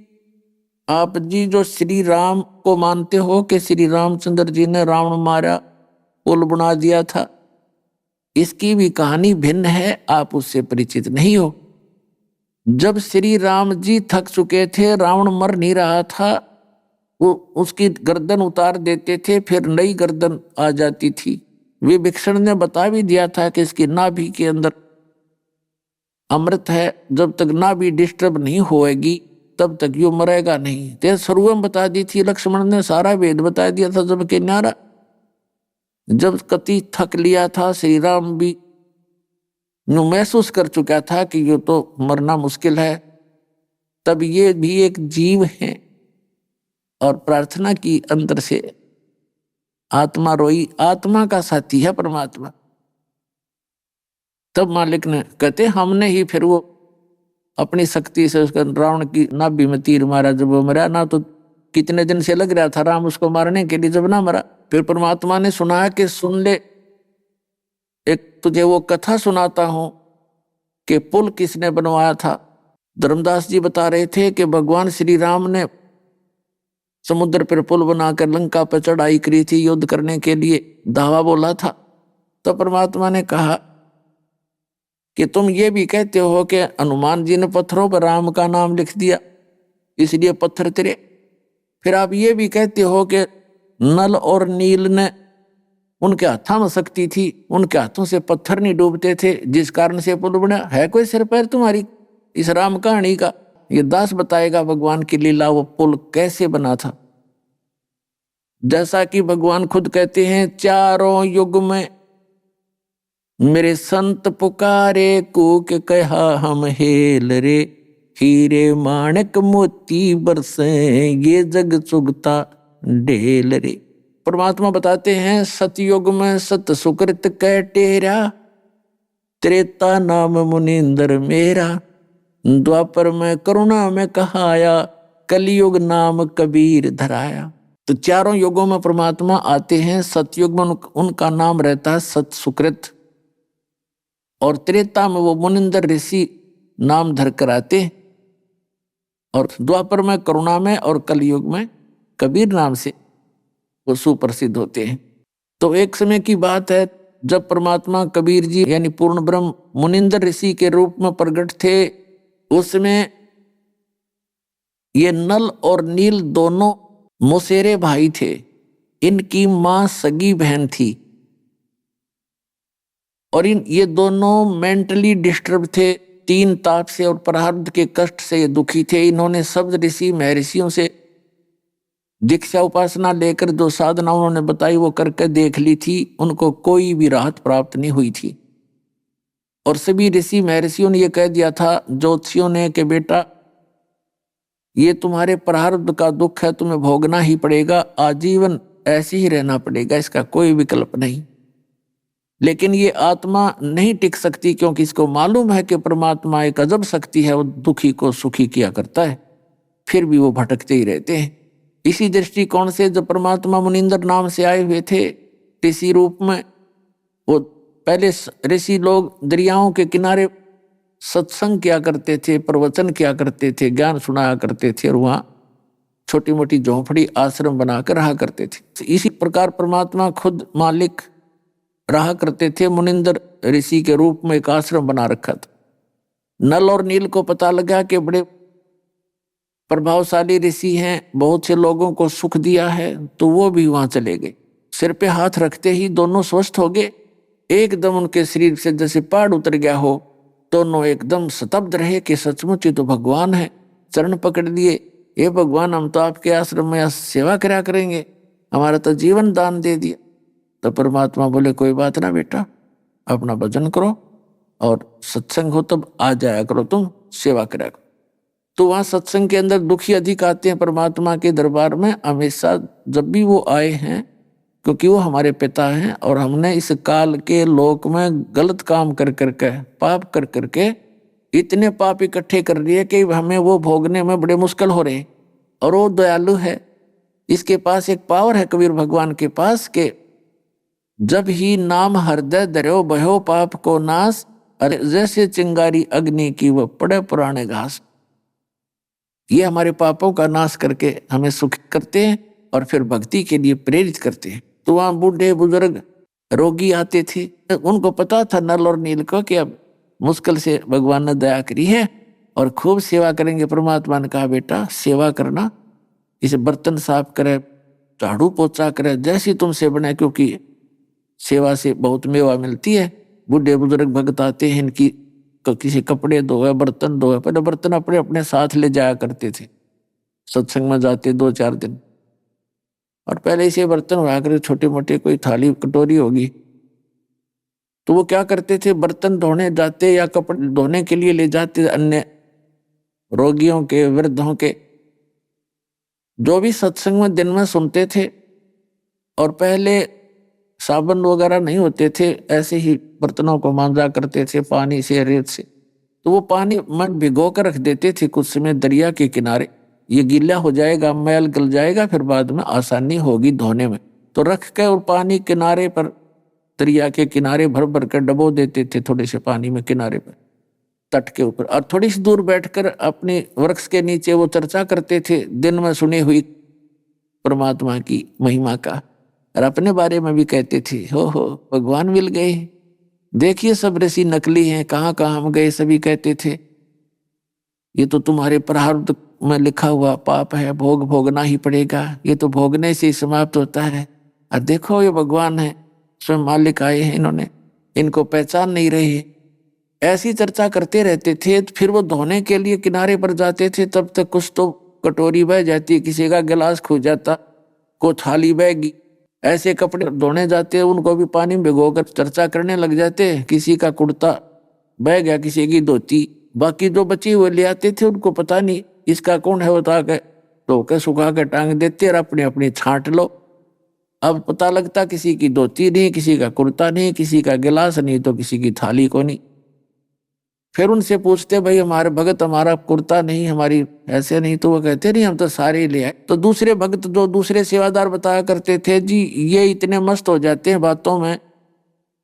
आप जी जो श्री राम को मानते हो कि श्री रामचंद्र जी ने रावण मारा, पुल बना दिया था, इसकी भी कहानी भिन्न है, आप उससे परिचित नहीं हो। जब श्री राम जी थक चुके थे, रावण मर नहीं रहा था, वो उसकी गर्दन उतार देते थे, फिर नई गर्दन आ जाती थी। विभीषण ने बता भी दिया था कि इसकी नाभि के अंदर अमृत है, जब तक नाभि डिस्टर्ब नहीं होएगी तब तक यो मरेगा नहीं। ते शुरुआत बता दी थी, लक्ष्मण ने सारा वेद बता दिया था। जब के न्यारा जब कति थक लिया था, श्री राम भी महसूस कर चुका था कि ये तो मरना मुश्किल है, तब ये भी एक जीव है और प्रार्थना की अंदर से आत्मा रोई, आत्मा का साथी है परमात्मा। तब मालिक ने कहते हमने ही फिर वो अपनी शक्ति से उसका रावण की नाभि में तीर मारा। जब वो मरा ना, तो कितने दिन से लग रहा था राम उसको मारने के लिए, जब ना मरा फिर परमात्मा ने सुनाया कि सुन ले, एक तुझे वो कथा सुनाता हूं कि पुल किसने बनवाया था। धर्मदास जी बता रहे थे कि भगवान श्री राम ने समुद्र पर पुल बनाकर लंका पर चढ़ाई करी थी युद्ध करने के लिए, धावा बोला था। तो परमात्मा ने कहा कि तुम ये भी कहते हो कि हनुमान जी ने पत्थरों पर राम का नाम लिख दिया इसलिए पत्थर तिरे। फिर आप ये भी कहते हो कि नल और नील ने उनके हाथों में शक्ति थी, उनके हाथों से पत्थर नहीं डूबते थे, जिस कारण से पुल बना। है कोई सिर पैर तुम्हारी इस राम कहानी का? ये दास बताएगा भगवान की लीला, वो पुल कैसे बना था। जैसा कि भगवान खुद कहते हैं, चारों युग में मेरे संत पुकारे कूक कहा हम हेल रे, हीरे माणक मोती बरसे ये जग चुगता ढेल रे। परमात्मा बताते हैं सतयुग में सत सुकृत कह टेरा, त्रेता नाम मुनिंदर मेरा, द्वापर में करुणा में कहाया, कलयुग नाम कबीर धराया। तो चारों युगों में परमात्मा आते हैं। सतयुग में उनका नाम रहता है सत सुकृत, और त्रेता में वो मुनिंदर ऋषि नाम धर कर आते हैं, और द्वापर में करुणा में और कलयुग में कबीर नाम से वो सुप्रसिद्ध होते हैं। तो एक समय की बात है जब परमात्मा कबीर जी यानी पूर्ण ब्रह्म मुनिंदर ऋषि के रूप में प्रकट थे, उसमें ये नल और नील दोनों मौसेरे भाई थे। इनकी मां सगी बहन थी और ये दोनों मेंटली डिस्टर्ब थे, तीन ताप से और प्रारब्ध के कष्ट से ये दुखी थे। इन्होंने शब्द ऋषि महर्षियों से दीक्षा उपासना लेकर जो साधना उन्होंने बताई वो करके देख ली थी, उनको कोई भी राहत प्राप्त नहीं हुई थी। और सभी ऋषि महर्षियों ने ये कह दिया था ज्योतिषियों ने कि बेटा ये तुम्हारे प्रारब्ध का दुख है, तुम्हें भोगना ही पड़ेगा, आजीवन ऐसे ही रहना पड़ेगा, इसका कोई विकल्प नहीं। लेकिन ये आत्मा नहीं टिक सकती, क्योंकि इसको मालूम है कि परमात्मा एक अजब शक्ति है, वो दुखी को सुखी किया करता है, फिर भी वो भटकते ही रहते हैं। इसी दृष्टिकोण से जब परमात्मा मुनिंदर नाम से आए हुए थे ऋषि रूप में, वो पहले ऋषि लोग दरियाओं के किनारे सत्संग किया करते थे, प्रवचन किया करते थे, ज्ञान सुनाया करते थे, और वहाँ छोटी मोटी झोंपड़ी आश्रम बनाकर रहा करते थे। इसी प्रकार परमात्मा खुद मालिक रहा करते थे, मुनिंदर ऋषि के रूप में एक आश्रम बना रखा था। नल और नील को पता लगा कि बड़े प्रभावशाली ऋषि हैं, बहुत से लोगों को सुख दिया है, तो वो भी वहां चले गए। सिर पे हाथ रखते ही दोनों स्वस्थ हो गए, एकदम उनके शरीर से जैसे पहाड़ उतर गया हो, दोनों एकदम स्तब्ध रहे कि सचमुच ही तो भगवान है। चरण पकड़ लिए, हे भगवान हम तो आपके आश्रम में सेवा करा करेंगे, हमारा तो जीवन दान दे दिया। तो परमात्मा बोले कोई बात ना बेटा, अपना भजन करो और सत्संग हो तब आ जाया करो, तुम सेवा करा करो। तो वहाँ सत्संग के अंदर दुखी अधिक आते हैं परमात्मा के दरबार में हमेशा, जब भी वो आए हैं, क्योंकि वो हमारे पिता हैं और हमने इस काल के लोक में गलत काम कर करके, पाप कर करके इतने पाप इकट्ठे कर लिए कि हमें वो भोगने में बड़े मुश्किल हो रहे। और वो दयालु है, इसके पास एक पावर है कबीर भगवान के पास के जब ही नाम हृदय धर्यो भयो पाप को नाश, अरे जैसे चिंगारी अग्नि की वो पड़े पुराने घास। ये हमारे पापों का नाश करके हमें सुख करते हैं और फिर भक्ति के लिए प्रेरित करते हैं। तो वहाँ बूढ़े बुजुर्ग रोगी आते थे, उनको पता था नल और नील को कि अब मुश्किल से भगवान ने दया करी है और खूब सेवा करेंगे। परमात्मा ने कहा बेटा सेवा करना, इसे बर्तन साफ करे, झाड़ू पोछा करे, जैसी तुमसे बने, क्योंकि सेवा से बहुत मेवा मिलती है। बूढ़े बुजुर्ग भक्त आते हैं, इनकी किसी कपड़े धोए, बर्तन धोए, पहले बर्तन अपने अपने साथ ले जाया करते थे, सत्संग में जाते 2-4 दिन, और पहले इसे बर्तन उड़ा कर छोटे मोटे कोई थाली कटोरी होगी तो वो क्या करते थे, बर्तन धोने जाते या कपड़े धोने के लिए ले जाते अन्य रोगियों के, वृद्धों के, जो भी सत्संग में दिन में सुनते थे। और पहले साबुन वगैरह नहीं होते थे, ऐसे ही बर्तनों को मांजा करते थे पानी से, रेत से। तो वो पानी में भिगो कर रख देते थे कुछ समय दरिया के किनारे, ये गीला हो जाएगा, मैल गल जाएगा, फिर बाद में आसानी होगी धोने में। तो रख के और पानी किनारे पर, दरिया के किनारे भर भर कर डबो देते थे थोड़े से पानी में किनारे पर, तट के ऊपर। और थोड़ी सी दूर बैठकर अपने वृक्ष के नीचे वो चर्चा करते थे दिन में सुनी हुई परमात्मा की महिमा का, और अपने बारे में भी कहते थे, हो भगवान मिल गए, देखिए सब ऋषि नकली हैं, कहाँ कहाँ हम गए, सभी कहते थे ये तो तुम्हारे प्रारब्ध में लिखा हुआ पाप है, भोग भोगना ही पड़ेगा, ये तो भोगने से ही समाप्त होता है। और देखो ये भगवान है, स्वयं मालिक आए हैं, इन्होंने इनको पहचान नहीं रही। ऐसी चर्चा करते रहते थे। फिर वो धोने के लिए किनारे पर जाते थे, तब तक कुछ तो कटोरी बह जाती, किसी का गिलास खो जाता, को थाली बहगी। ऐसे कपड़े धोने जाते, उनको भी पानी में भिगोकर चर्चा करने लग जाते, किसी का कुर्ता बह गया, किसी की धोती, बाकी जो बचे हुए ले आते थे, उनको पता नहीं इसका कौन है, बता के धो के सुखा के टांग देते और अपनी अपनी छांट लो। अब पता लगता किसी की धोती नहीं, किसी का कुर्ता नहीं, किसी का गिलास नहीं, तो किसी की थाली को नहीं। फिर उनसे पूछते, भाई हमारे भगत, हमारा कुर्ता नहीं, हमारी ऐसे नहीं, तो वो कहते नहीं हम तो सारे ले आए। तो दूसरे भगत जो दूसरे सेवादार बताया करते थे, जी ये इतने मस्त हो जाते हैं बातों में,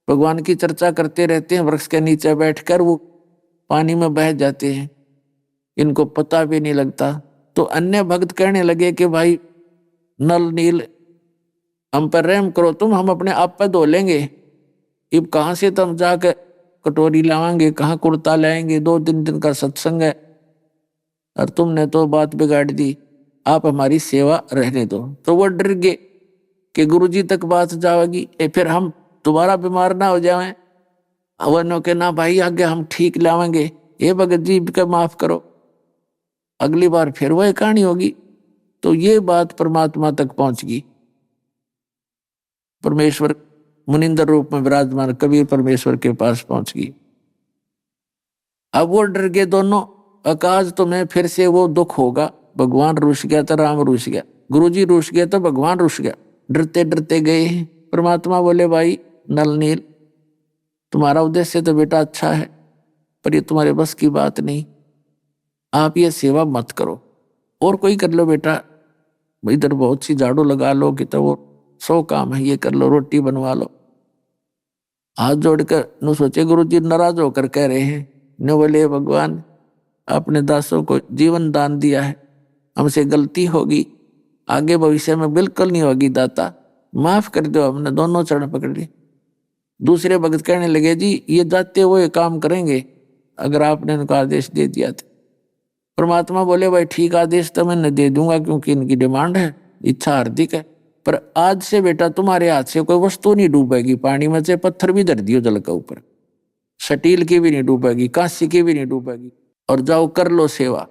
भगवान की चर्चा करते रहते हैं, वृक्ष के नीचे बैठकर वो पानी में बह जाते हैं, इनको पता भी नहीं लगता। तो अन्य भक्त कहने लगे कि भाई नल नील हम पर रहम करो तुम, हम अपने आप पर धो लेंगे, अब कहाँ से तुम जाकर कटोरी लाएंगे, कहाँ कुर्ता लाएंगे, 2-3 दिन का सत्संग है और तुमने तो बात बिगाड़ दी, आप हमारी सेवा रहने दो। तो वो डर गए कि गुरुजी तक बात जाएगी, फिर हम दोबारा बीमार ना हो जाएं। अवनों के ना भाई आगे हम ठीक लाएंगे, ये भगत जी का माफ करो, अगली बार फिर वह कहानी होगी। तो ये बात परमात्मा तक पहुंच गई। परमेश्वर मुनिंदर रूप में विराजमान कबीर परमेश्वर के पास पहुंच गई। अब वो डर गए दोनों, अकाज तुम्हें फिर से वो दुख होगा, भगवान रुस गया तो राम रुस गया, गुरुजी रुस गया तो भगवान रुस गया, डरते डरते गए। परमात्मा बोले भाई नल नील तुम्हारा उद्देश्य तो बेटा अच्छा है, पर ये तुम्हारे बस की बात नहीं, आप ये सेवा मत करो, और कोई कर लो बेटा, इधर बहुत सी झाड़ू लगा लो, कि तो वो 100 काम है, ये कर लो, रोटी बनवा लो। हाथ जोड़कर न सोचे गुरुजी नाराज होकर कह रहे हैं, न बोले भगवान अपने दासों को जीवन दान दिया है, हमसे गलती होगी, आगे भविष्य में बिल्कुल नहीं होगी, दाता माफ कर दो। हमने दोनों चरण पकड़ लिए। दूसरे भगत कहने लगे, जी ये जाते हुए काम करेंगे अगर आपने इनको आदेश दे दिया था। परमात्मा बोले भाई ठीक, आदेश तो मैं दे दूंगा, क्योंकि इनकी डिमांड है, इच्छा हार्दिक है, पर आज से बेटा तुम्हारे हाथ से कोई वस्तु नहीं डूबेगी पानी में, से पत्थर भी धर दियो जल के ऊपर, स्टील की भी नहीं डूबेगी, कांस्य की भी नहीं डूबेगी, और जाओ कर लो सेवा।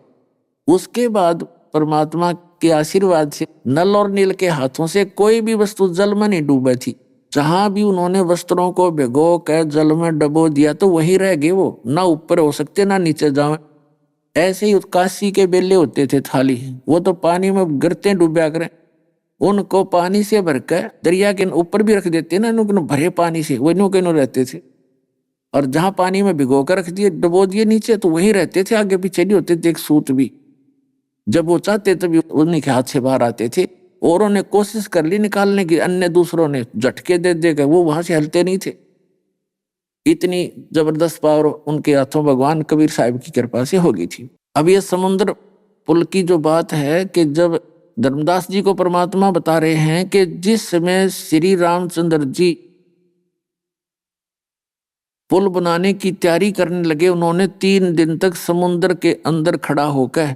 उसके बाद परमात्मा के आशीर्वाद से नल और नील के हाथों से कोई भी वस्तु जल में नहीं डूबे थी। जहां भी उन्होंने वस्त्रों को भिगो कर जल में डबो दिया तो वहीं रह गए, वो ना ऊपर हो सकते ना नीचे जावे। ऐसे ही काशी के बेले होते थे थाली, वो तो पानी में गिरते डूबा करें, उनको पानी से भरकर दरिया के ऊपर भी रख देते ना, भरे पानी से वो नो के नो रहते थे। और जहां पानी में भिगो कर रख दिए, डबो दिए नीचे, तो वहीं रहते थे, आगे पीछे नहीं होते थे एक सूत भी। जब वो चाहते तभी उन्हीं के हाथ से बाहर आते थे। औरों ने कोशिश कर ली निकालने की, अन्य दूसरों ने झटके दे देकर वो वहां से हलते नहीं थे। इतनी जबरदस्त पावर उनके हाथों भगवान कबीर साहब की कृपा से हो गई थी। अब ये समुद्र पुल की जो बात है कि जब धर्मदास जी को परमात्मा बता रहे हैं कि जिस समय श्री रामचंद्र जी पुल बनाने की तैयारी करने लगे, उन्होंने 3 दिन तक समुद्र के अंदर खड़ा होकर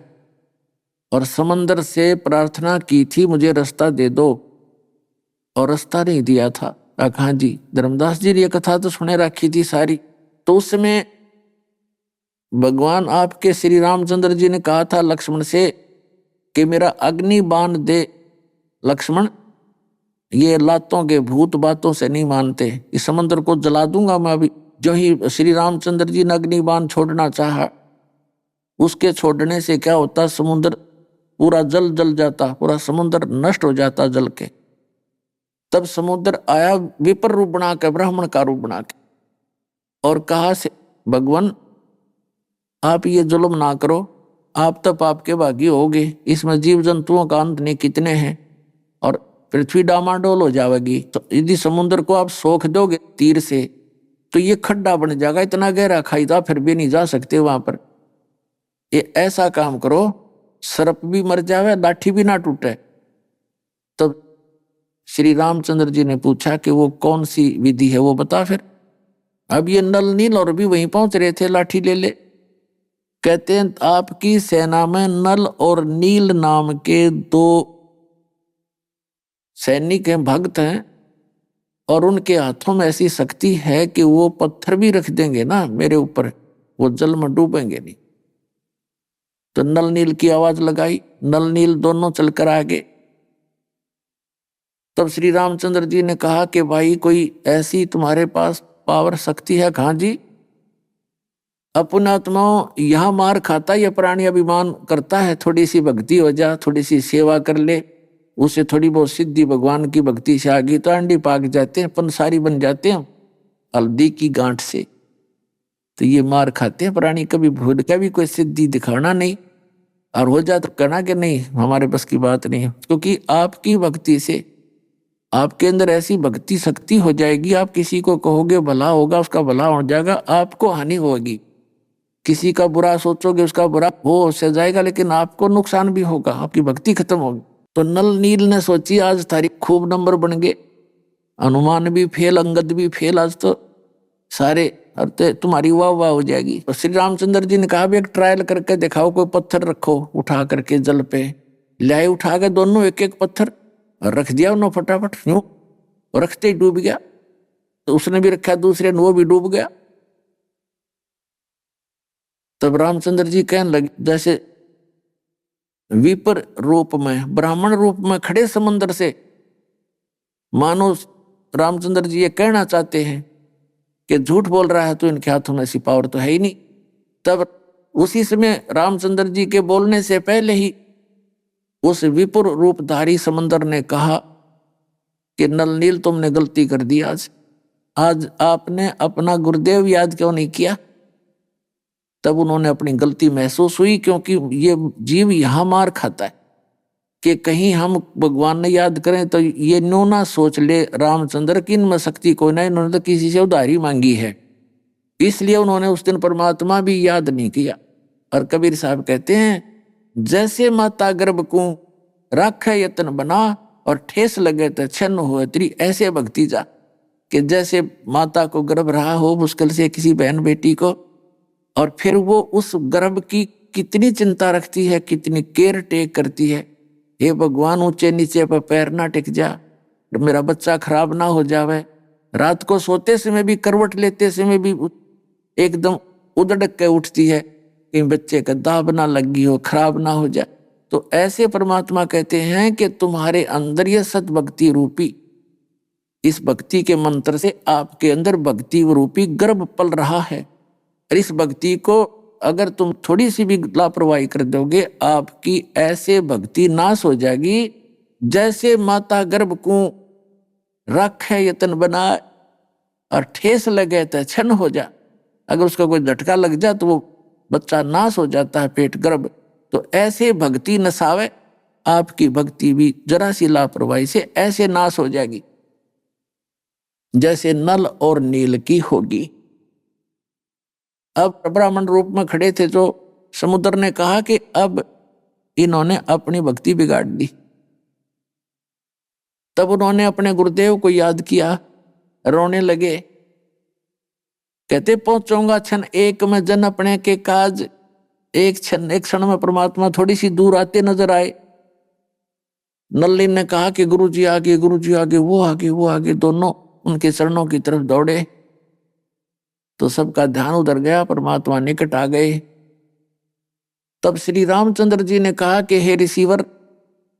और समंदर से प्रार्थना की थी, मुझे रास्ता दे दो, और रास्ता नहीं दिया था। हाँ जी, धर्मदास जी ने यह कथा तो सुने रखी थी सारी। तो उस समय भगवान आपके श्री रामचंद्र जी ने कहा था लक्ष्मण से कि मेरा अग्नि बाण दे लक्ष्मण, ये लातों के भूत बातों से नहीं मानते, इस समंदर को जला दूंगा मैं अभी। जो ही श्री रामचंद्र जी ने अग्नि बाण छोड़ना चाहा, उसके छोड़ने से क्या होता, समुद्र पूरा जल जाता, पूरा समुद्र नष्ट हो जाता जल के। तब समुद्र आया विपर रूप बना के, ब्राह्मण का रूप बना के, और कहा से भगवान आप ये जुल्म ना करो, आप तब आपके भागी होगे, इसमें जीव जंतुओं का अंत नहीं कितने हैं, और पृथ्वी डामाडोल हो जाएगी। तो यदि समुद्र को आप सोख दोगे तीर से तो ये खड्डा बन जाएगा, इतना गहरा खाई था फिर भी नहीं जा सकते वहां पर। ये ऐसा काम करो सर्प भी मर जावे, लाठी भी ना टूटे। तब श्री रामचंद्र जी ने पूछा कि वो कौन सी विधि है, वो बता फिर। अब ये नल नील और भी वहीं पहुंच रहे थे लाठी ले ले। कहते हैं आपकी सेना में नल और नील नाम के 2 सैनिक हैं, भक्त हैं, और उनके हाथों में ऐसी शक्ति है कि वो पत्थर भी रख देंगे ना मेरे ऊपर, वो जल में डूबेंगे नहीं। तो नल नील की आवाज लगाई, नल नील दोनों चलकर आगे। तब श्री रामचंद्र जी ने कहा कि भाई कोई ऐसी तुम्हारे पास पावर शक्ति है? कहा जी, अपना आत्माओं यहां मार खाता ये प्राणी अभिमान करता है, थोड़ी सी भक्ति हो जा, थोड़ी सी सेवा कर ले, उसे थोड़ी बहुत सिद्धि भगवान की भक्ति से आ गई तो अंडी पाक जाते हैं, पंसारी बन जाते हैं हल्दी की गांठ से। तो ये मार खाते हैं प्राणी, कभी भूल का भी कोई सिद्धि दिखाना नहीं, और हो जाए तो कहना कि नहीं हमारे बस की बात नहीं है। क्योंकि आपकी भक्ति से आपके अंदर ऐसी भक्ति शक्ति हो जाएगी, आप किसी को कहोगे भला होगा, उसका भला हो जाएगा, आपको हानि होगी। किसी का बुरा सोचोगे उसका बुरा हो से जाएगा, लेकिन आपको नुकसान भी होगा, आपकी भक्ति खत्म होगी। तो नल नील ने सोची आज तारीख खूब नंबर बन गए, हनुमान भी फेल, अंगद भी फेल, आज तो सारे अरे तुम्हारी वाह वाह हो जाएगी। और श्री रामचंद्र जी ने कहा भी एक ट्रायल करके दिखाओ, कोई पत्थर रखो उठा करके जल पे लाए, उठा के दोनों एक एक पत्थर रख दिया उन्होंने फटाफट, यूं रखते ही डूब गया। तो उसने भी रखा दूसरे ने, वो भी डूब गया। तब रामचंद्र जी कहने लगे जैसे विपर रूप में, ब्राह्मण रूप में खड़े समंदर से, मानो रामचंद्र जी ये कहना चाहते हैं कि झूठ बोल रहा है तो इनके हाथों में ऐसी पावर तो है ही नहीं। तब उसी समय रामचंद्र जी के बोलने से पहले ही उस विपुर रूपधारी समंदर ने कहा कि नल नील तुमने गलती कर दी, आज आपने अपना गुरुदेव याद क्यों नहीं किया। तब उन्होंने अपनी गलती महसूस हुई, क्योंकि ये जीव यहां मार खाता है कि कहीं हम भगवान ने याद करें तो ये नो ना सोच ले रामचंद्र की इनमें शक्ति कोई ना, इन्होंने तो किसी से उधारी मांगी है। इसलिए उन्होंने उस दिन परमात्मा भी याद नहीं किया। और कबीर साहब कहते हैं जैसे माता गर्भ को राख यत्न बना और ठेस लगे तो छन्न हो तेरी, ऐसे भक्ति जा कि जैसे माता को गर्भ रहा हो मुश्किल से किसी बहन बेटी को, और फिर वो उस गर्भ की कितनी चिंता रखती है, कितनी केयर टेक करती है। हे भगवान ऊंचे नीचे पर पैर ना टिक जा, मेरा बच्चा खराब ना हो जावे। रात को सोते समय भी, करवट लेते समय भी एकदम उधड़क के उठती है, कहीं बच्चे का दाब ना लगी हो, खराब ना हो जाए। तो ऐसे परमात्मा कहते हैं कि तुम्हारे अंदर ये सत भक्ति रूपी, इस भक्ति के मंत्र से आपके अंदर भक्ति रूपी गर्भ पल रहा है। और इस भक्ति को अगर तुम थोड़ी सी भी लापरवाही कर दोगे, आपकी ऐसे भक्ति नाश हो जाएगी जैसे माता गर्भ को रखे यतन बनाए और ठेस लगे तो क्षण हो जा। अगर उसका कोई झटका लग जाए तो वो बच्चा नाश हो जाता है, पेट गर्भ। तो ऐसे भक्ति नसावे, आपकी भक्ति भी जरा सी लापरवाही से ऐसे नाश हो जाएगी जैसे नल और नील की होगी। अब ब्राह्मण रूप में खड़े थे जो समुद्र ने कहा कि अब इन्होंने अपनी भक्ति बिगाड़ दी। तब उन्होंने अपने गुरुदेव को याद किया, रोने लगे, कहते पहुंचूंगा क्षण एक में जन अपने के काज। एक क्षण में परमात्मा थोड़ी सी दूर आते नजर आए। नल्ली ने कहा कि गुरुजी आगे, गुरुजी आगे, वो आगे, वो आगे, दोनों उनके चरणों की तरफ दौड़े। तो सबका ध्यान उधर गया, परमात्मा निकट आ गए। तब श्री रामचंद्र जी ने कहा कि हे ऋषिवर,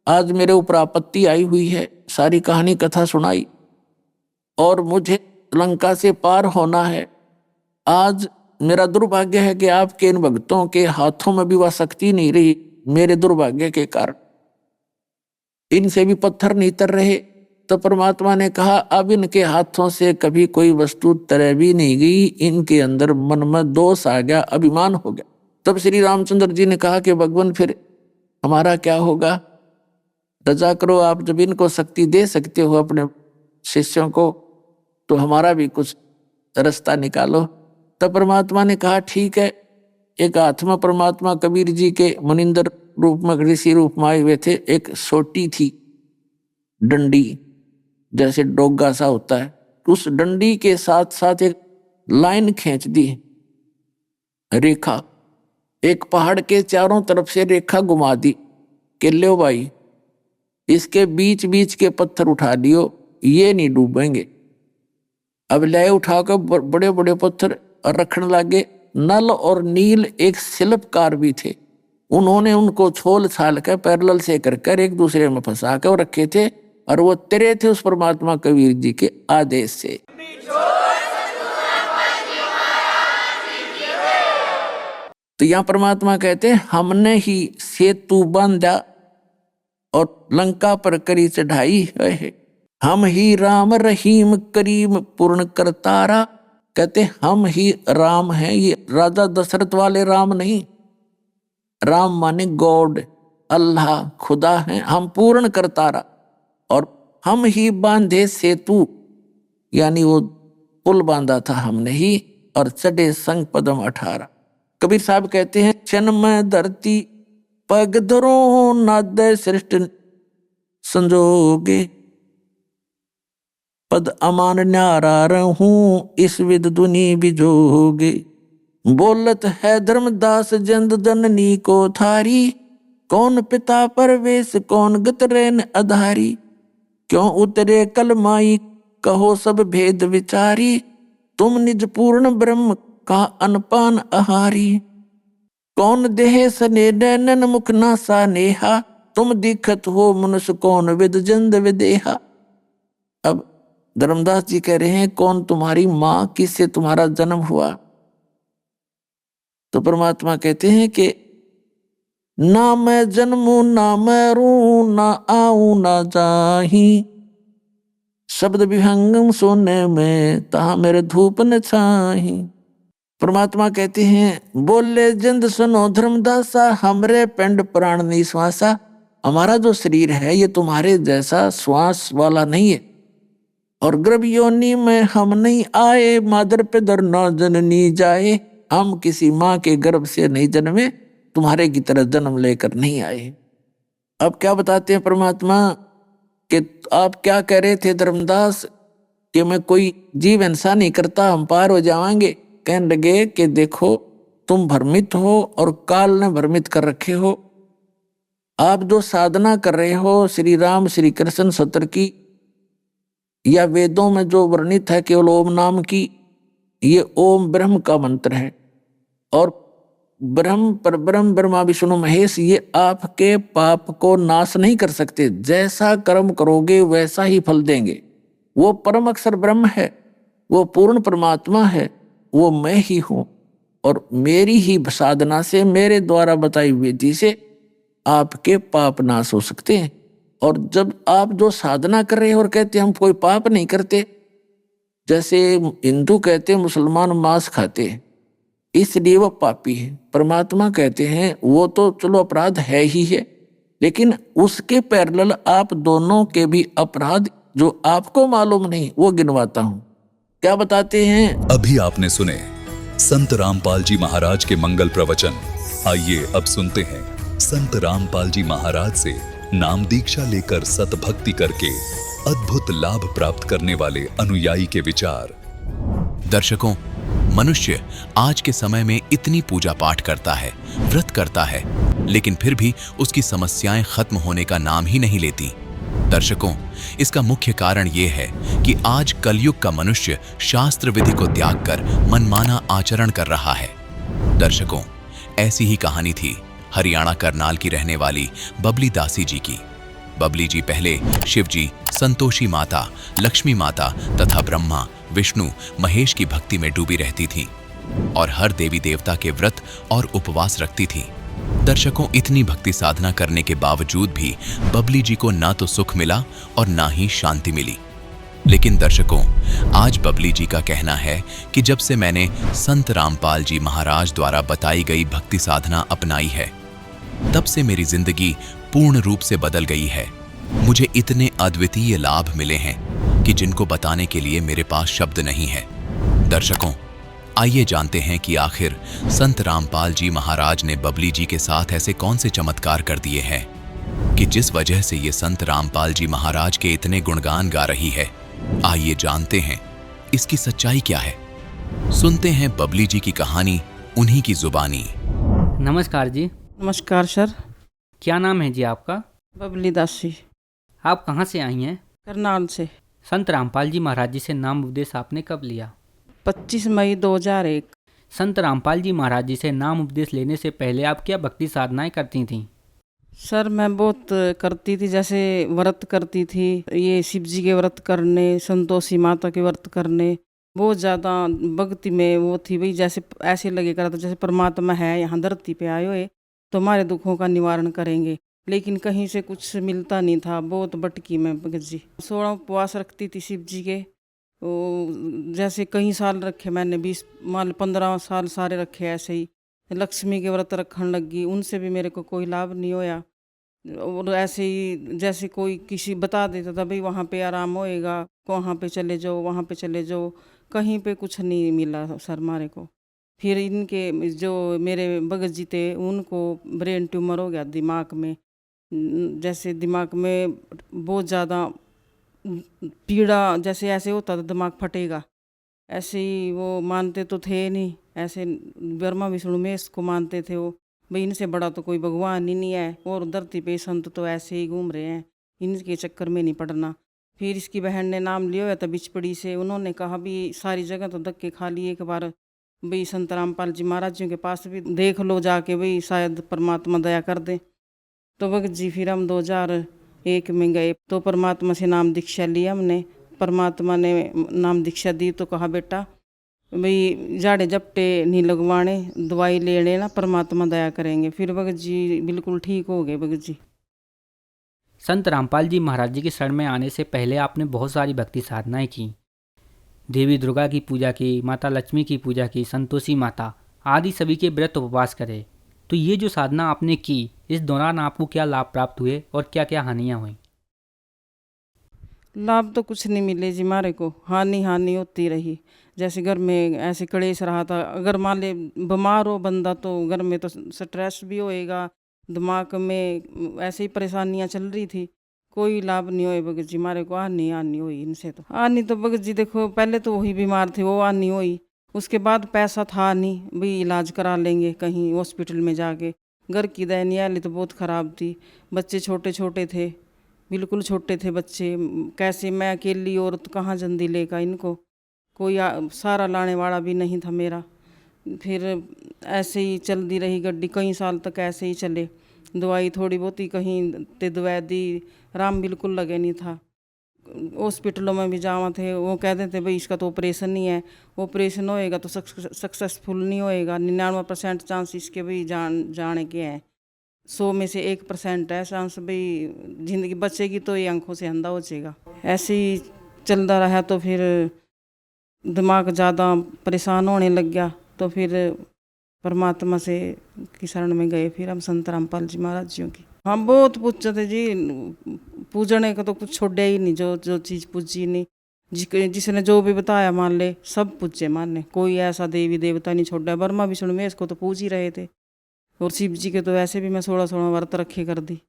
आज मेरे ऊपर आपत्ति आई हुई है। सारी कहानी कथा सुनाई और मुझे लंका से पार होना है। आज मेरा दुर्भाग्य है कि आपके इन भक्तों के हाथों में भी वह शक्ति नहीं रही, मेरे दुर्भाग्य के कारण इनसे भी पत्थर नहीं तर रहे। तो परमात्मा ने कहा अब इनके हाथों से कभी कोई वस्तु तरह भी नहीं गई, इनके अंदर मन में दोष आ गया, अभिमान हो गया। तब श्री रामचंद्र जी ने कहा कि भगवान फिर हमारा क्या होगा, रजा करो, आप जब इनको शक्ति दे सकते हो अपने शिष्यों को तो हमारा भी कुछ रास्ता निकालो। तब परमात्मा ने कहा ठीक है। एक हाथ में परमात्मा कबीर जी के मुनिंदर रूप में, ऋषि रूप में आए हुए थे। एक सोटी थी डंडी, जैसे डोगा सा होता है, उस डंडी के साथ साथ एक लाइन खींच दी, रेखा, एक पहाड़ के चारों तरफ से रेखा घुमा दी कि लो भाई, इसके बीच बीच के पत्थर उठा लियो, ये नहीं डूबेंगे। अब ले उठाकर बड़े बड़े पत्थर रखने लगे। नल और नील एक शिल्पकार भी थे, उन्होंने उनको छोल छाल कर पैरेलल से कर एक दूसरे में फंसा कर रखे थे और वो तेरे थे उस परमात्मा कबीर जी के आदेश से। तो यहां परमात्मा कहते हैं हमने ही सेतु बांधा और लंका पर करी चढ़ाई है, हम ही राम रहीम करीम पूर्ण करतारा। कहते हम ही राम हैं, ये राजा दशरथ वाले राम नहीं। राम माने गॉड, अल्लाह, खुदा है, हम पूर्ण करतारा। और हम ही बांधे सेतु, यानी वो पुल बांधा था हमने ही, और चढ़े संग पदम 18। कबीर साहब कहते हैं क्षण में धरती पग धरो नाद श्रेष्ठ संजोगे, पद अमान न्यारा रहूं इस विद दुनी बिजोगे। बोलत है धर्मदास जंद जननी को थारी, कौन पिता परवेश कौन गतरेन अधारी। क्यों उतरे कलमाई कहो सब भेद विचारी, तुम निज पूर्ण ब्रह्म का अनपान आहारी। कौन देह सने नैनन मुख नासा नेहा, तुम दिखत हो मनुष्य कौन विद जंद विदेहा। अब धर्मदास जी कह रहे हैं कौन तुम्हारी मां, किससे तुम्हारा जन्म हुआ। तो परमात्मा कहते हैं कि ना मैं जन्मू ना मैं रू ना आऊं ना जाही, शब्द विहंगम सोने में ता मेरे धूप न छाही। परमात्मा कहते हैं बोले जिंद सुनो धर्मदासा, हमरे पिंड प्राण निश्वासा। हमारा जो शरीर है ये तुम्हारे जैसा श्वास वाला नहीं है, और गर्भ योनि में हम नहीं आए, मादर पे दर न जननी जाए। हम किसी माँ के गर्भ से नहीं जन्मे, तुम्हारे की तरह जन्म लेकर नहीं आए। अब क्या बताते हैं परमात्मा कि आप क्या कह रहे थे धर्मदास कि मैं कोई जीव हिंसा नहीं करता, हम पार हो जाएंगे। कहने लगे कि देखो तुम भ्रमित हो और काल ने भ्रमित कर रखे हो। आप जो साधना कर रहे हो श्री राम श्री कृष्ण सत्र की, या वेदों में जो वर्णित है केवल ओम नाम की, ये ओम ब्रह्म का मंत्र है। और ब्रह्म परब्रह्म ब्रह्मा विष्णु महेश ये आपके पाप को नाश नहीं कर सकते। जैसा कर्म करोगे वैसा ही फल देंगे। वो परम अक्षर ब्रह्म है, वो पूर्ण परमात्मा है, वो मैं ही हूं। और मेरी ही साधना से, मेरे द्वारा बताई हुई विधि से आपके पाप नाश हो सकते हैं। और जब आप जो साधना कर रहे हैं और कहते हैं हम कोई पाप नहीं करते, जैसे हिंदू कहते हैं मुसलमान मांस खाते हैं इसलिए वो पापी है, परमात्मा कहते हैं वो तो चलो अपराध है ही है, लेकिन उसके पैरेलल आप दोनों के भी अपराध जो आपको मालूम नहीं वो गिनवाता हूं। क्या बताते हैं? अभी आपने सुने संत रामपाल जी महाराज के मंगल प्रवचन। आइए अब सुनते हैं संत रामपाल जी महाराज से नाम दीक्षा लेकर सतभक्ति करके अद्भुत लाभ प्राप्त करने वाले अनुयायी के विचार। दर्शकों, मनुष्य आज के समय में इतनी पूजा पाठ करता है, व्रत करता है, लेकिन फिर भी उसकी समस्याएं खत्म होने का नाम ही नहीं लेती। दर्शकों, इसका मुख्य कारण यह है कि आज कलयुग का मनुष्य शास्त्र विधि को त्याग कर मनमाना आचरण कर रहा है। दर्शकों, ऐसी ही कहानी थी हरियाणा करनाल की रहने वाली बबली दासी जी की। बबली जी पहले शिव जी, संतोषी माता, लक्ष्मी माता तथा ब्रह्मा, विष्णु, महेश की भक्ति में डूबी रहती थीं और हर देवी देवता के व्रत और उपवास रखती थीं। दर्शकों, इतनी भक्ति साधना करने के बावजूद भी बबली जी को ना तो सुख मिला और ना ही शांति मिली। लेकिन दर्शकों, आज बबली जी का कहना है कि जब से मैंने संत रामपाल जी महाराज द्वारा बताई गई भक्ति साधना अपनाई है, तब से मेरी जिंदगी पूर्ण रूप से बदल गई है। मुझे इतने अद्वितीय लाभ मिले हैं कि जिनको बताने के लिए मेरे पास शब्द नहीं है। दर्शकों, आइए जानते हैं कि आखिर संत रामपाल जी महाराज ने बबली जी के साथ ऐसे कौन से चमत्कार कर दिए हैं कि जिस वजह से ये संत रामपाल जी महाराज के इतने गुणगान गा रही है। आइए जानते हैं इसकी सच्चाई क्या है। सुनते हैं बबली जी की कहानी उन्हीं की जुबानी। नमस्कार जी। नमस्कार सर। क्या नाम है जी आपका? बबली दासी। आप कहाँ से आई हैं? करनाल से। संत रामपाल जी महाराज जी से नाम उपदेश आपने कब लिया? 25 मई 2001। संत रामपाल जी महाराज जी से नाम उपदेश लेने से पहले आप क्या भक्ति साधनाएं करती थीं? सर मैं बहुत करती थी, जैसे व्रत करती थी, ये शिव जी के व्रत करने, संतोषी माता के व्रत करने, बहुत ज़्यादा भक्ति में वो थी भाई। जैसे ऐसे लगे करा था जैसे परमात्मा है यहाँ धरती पे आए हुए तो हमारे दुखों का निवारण करेंगे, लेकिन कहीं से कुछ मिलता नहीं था। बहुत भटकी मैं भगत जी। 16 उपवास रखती थी शिव जी के। जैसे कई साल रखे मैंने, 20 मान 15 साल सारे रखे ऐसे ही। लक्ष्मी के व्रत रखने लगी, उनसे भी मेरे को कोई लाभ नहीं होया। और ऐसे ही जैसे कोई किसी बता देता था भाई वहाँ पे आराम होएगा, वहाँ पे चले जाओ, वहाँ पे चले जाओ, कहीं पे कुछ नहीं मिला सर मारे को। फिर इनके जो मेरे भगत जी थे उनको ब्रेन ट्यूमर हो गया दिमाग में। जैसे दिमाग में बहुत ज़्यादा पीड़ा, जैसे ऐसे होता था दिमाग फटेगा, ऐसे ही वो मानते तो थे नहीं। ऐसे ब्रह्मा विष्णु महेश को मानते थे वो, भाई इनसे बड़ा तो कोई भगवान ही नहीं है और धरती पे संत तो ऐसे ही घूम रहे हैं, इनके चक्कर में नहीं पड़ना। फिर इसकी बहन ने नाम लिया था बिचपड़ी से। उन्होंने कहा भी सारी जगह तो धक्के खा लिए, एक बार भाई संत रामपाल जी महाराज जी के पास भी देख लो जाके, भाई शायद परमात्मा दया कर दे। तो भगत जी फिर हम 2001 में गए तो परमात्मा से नाम दीक्षा ली हमने। परमात्मा ने नाम दीक्षा दी तो कहा बेटा भाई जाड़े जपटे नहीं लगवाने, दवाई ले लेना, परमात्मा दया करेंगे। फिर भगत जी बिल्कुल ठीक हो गए भगत जी। संत रामपाल जी महाराज जी के शरण में आने से पहले आपने बहुत सारी भक्ति साधनाएं की। देवी दुर्गा की पूजा की, माता लक्ष्मी की पूजा की, संतोषी माता आदि सभी के व्रत उपवास करे। तो ये जो साधना आपने की, इस दौरान आपको क्या लाभ प्राप्त हुए और क्या क्या हानियां हुई? लाभ तो कुछ नहीं मिले जी मारे को, हानि होती रही। जैसे घर में ऐसे कलेश रहा था, अगर मान ले बीमार हो बंदा तो घर में तो स्ट्रेस भी होएगा, दिमाग में ऐसे ही परेशानियां चल रही थी। कोई लाभ नहीं हुए भगत जी मारे को, हानि हुई इनसे। तो हानि तो भगत जी देखो, पहले तो वही बीमार थे, वो हानि हुई। उसके बाद पैसा था नहीं, भाई इलाज करा लेंगे कहीं हॉस्पिटल में जाके। घर की दयनीय हालत तो बहुत ख़राब थी। बच्चे छोटे छोटे थे, बिल्कुल छोटे थे बच्चे। कैसे मैं अकेली औरत कहाँ जल्दी लेगा इनको, कोई सारा लाने वाला भी नहीं था मेरा। फिर ऐसे ही चलती रही गड्डी, कई साल तक ऐसे ही चले। दवाई थोड़ी बहुत ही कहीं ते दवा दी, आराम बिल्कुल लगे नहीं था। हॉस्पिटलों में भी जावा थे, वो कहते थे भाई इसका तो ऑपरेशन ही है, ऑपरेशन होएगा तो सक्सेसफुल नहीं होएगा, 99% चांस इसके भाई जाने के हैं, 100 में से 1% है चांस भाई जिंदगी बचेगी तो ये आंखों से अंधा हो जाएगा। ऐसे ही चलता रहा तो फिर दिमाग ज़्यादा परेशान होने लग गया, तो फिर परमात्मा से की शरण में गए। फिर हम संत रामपाल जी महाराज जियों की हम बहुत पूछते थे जी, पूजने का तो कुछ छोड़े ही नहीं, जो चीज़ पूजी नहीं, जिसने जो भी बताया मान ले, सब पूजे मान ले, कोई ऐसा देवी देवता नहीं छोड़ा। ब्रह्मा विष्णु में इसको तो पूज ही रहे थे, और शिव जी के तो ऐसे भी मैं 16 व्रत रखे कर दी,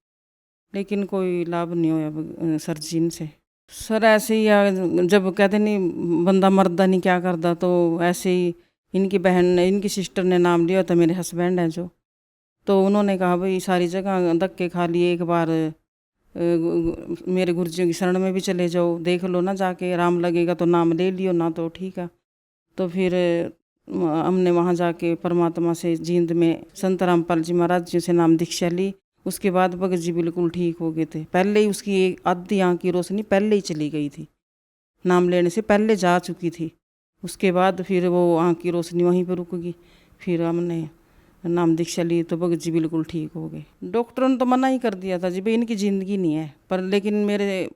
लेकिन कोई लाभ नहीं होया सर जी इनसे। सर ऐसे ही जब कहते नहीं बंदा मरदा नहीं क्या करता, तो ऐसे ही इनकी बहन ने, इनकी सिस्टर ने नाम लिया था, मेरे हस्बैंड हैं जो, तो उन्होंने कहा भाई सारी जगह धक्के खा लिए, एक बार मेरे गुरुजियों की शरण में भी चले जाओ, देख लो ना जाके, राम लगेगा तो नाम ले लियो, ना तो ठीक है। तो फिर हमने वहाँ जाके परमात्मा से जींद में संत रामपाल जी महाराज जी से नाम दीक्षा ली। उसके बाद भगत जी बिल्कुल ठीक हो गए थे। पहले ही उसकी एक आधी आँख की रोशनी पहले ही चली गई थी, नाम लेने से पहले जा चुकी थी। उसके बाद फिर वो आँख की रोशनी वहीं पर रुक गई। फिर हमने नाम दीक्षा ली तो भगत जी बिल्कुल ठीक हो गए। डॉक्टरों ने तो मना ही कर दिया था जी भाई इनकी ज़िंदगी नहीं है, पर लेकिन मेरे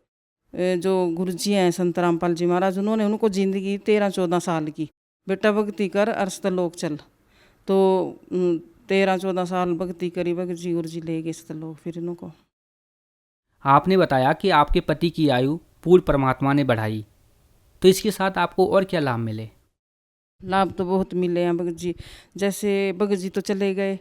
जो गुरुजी हैं संत रामपाल जी महाराज, उन्होंने उनको ज़िंदगी 13-14 साल की, बेटा भक्ति कर अरस्तलोक चल। तो 13-14 साल भक्ति करी, भगत जी गुरु जी ले गए स्थलोक फिर इनको। आपने बताया कि आपके पति की आयु पूर्ण परमात्मा ने बढ़ाई, तो इसके साथ आपको और क्या लाभ मिले? लाभ तो बहुत मिले हैं भगत जी। जैसे भगत जी तो चले गए,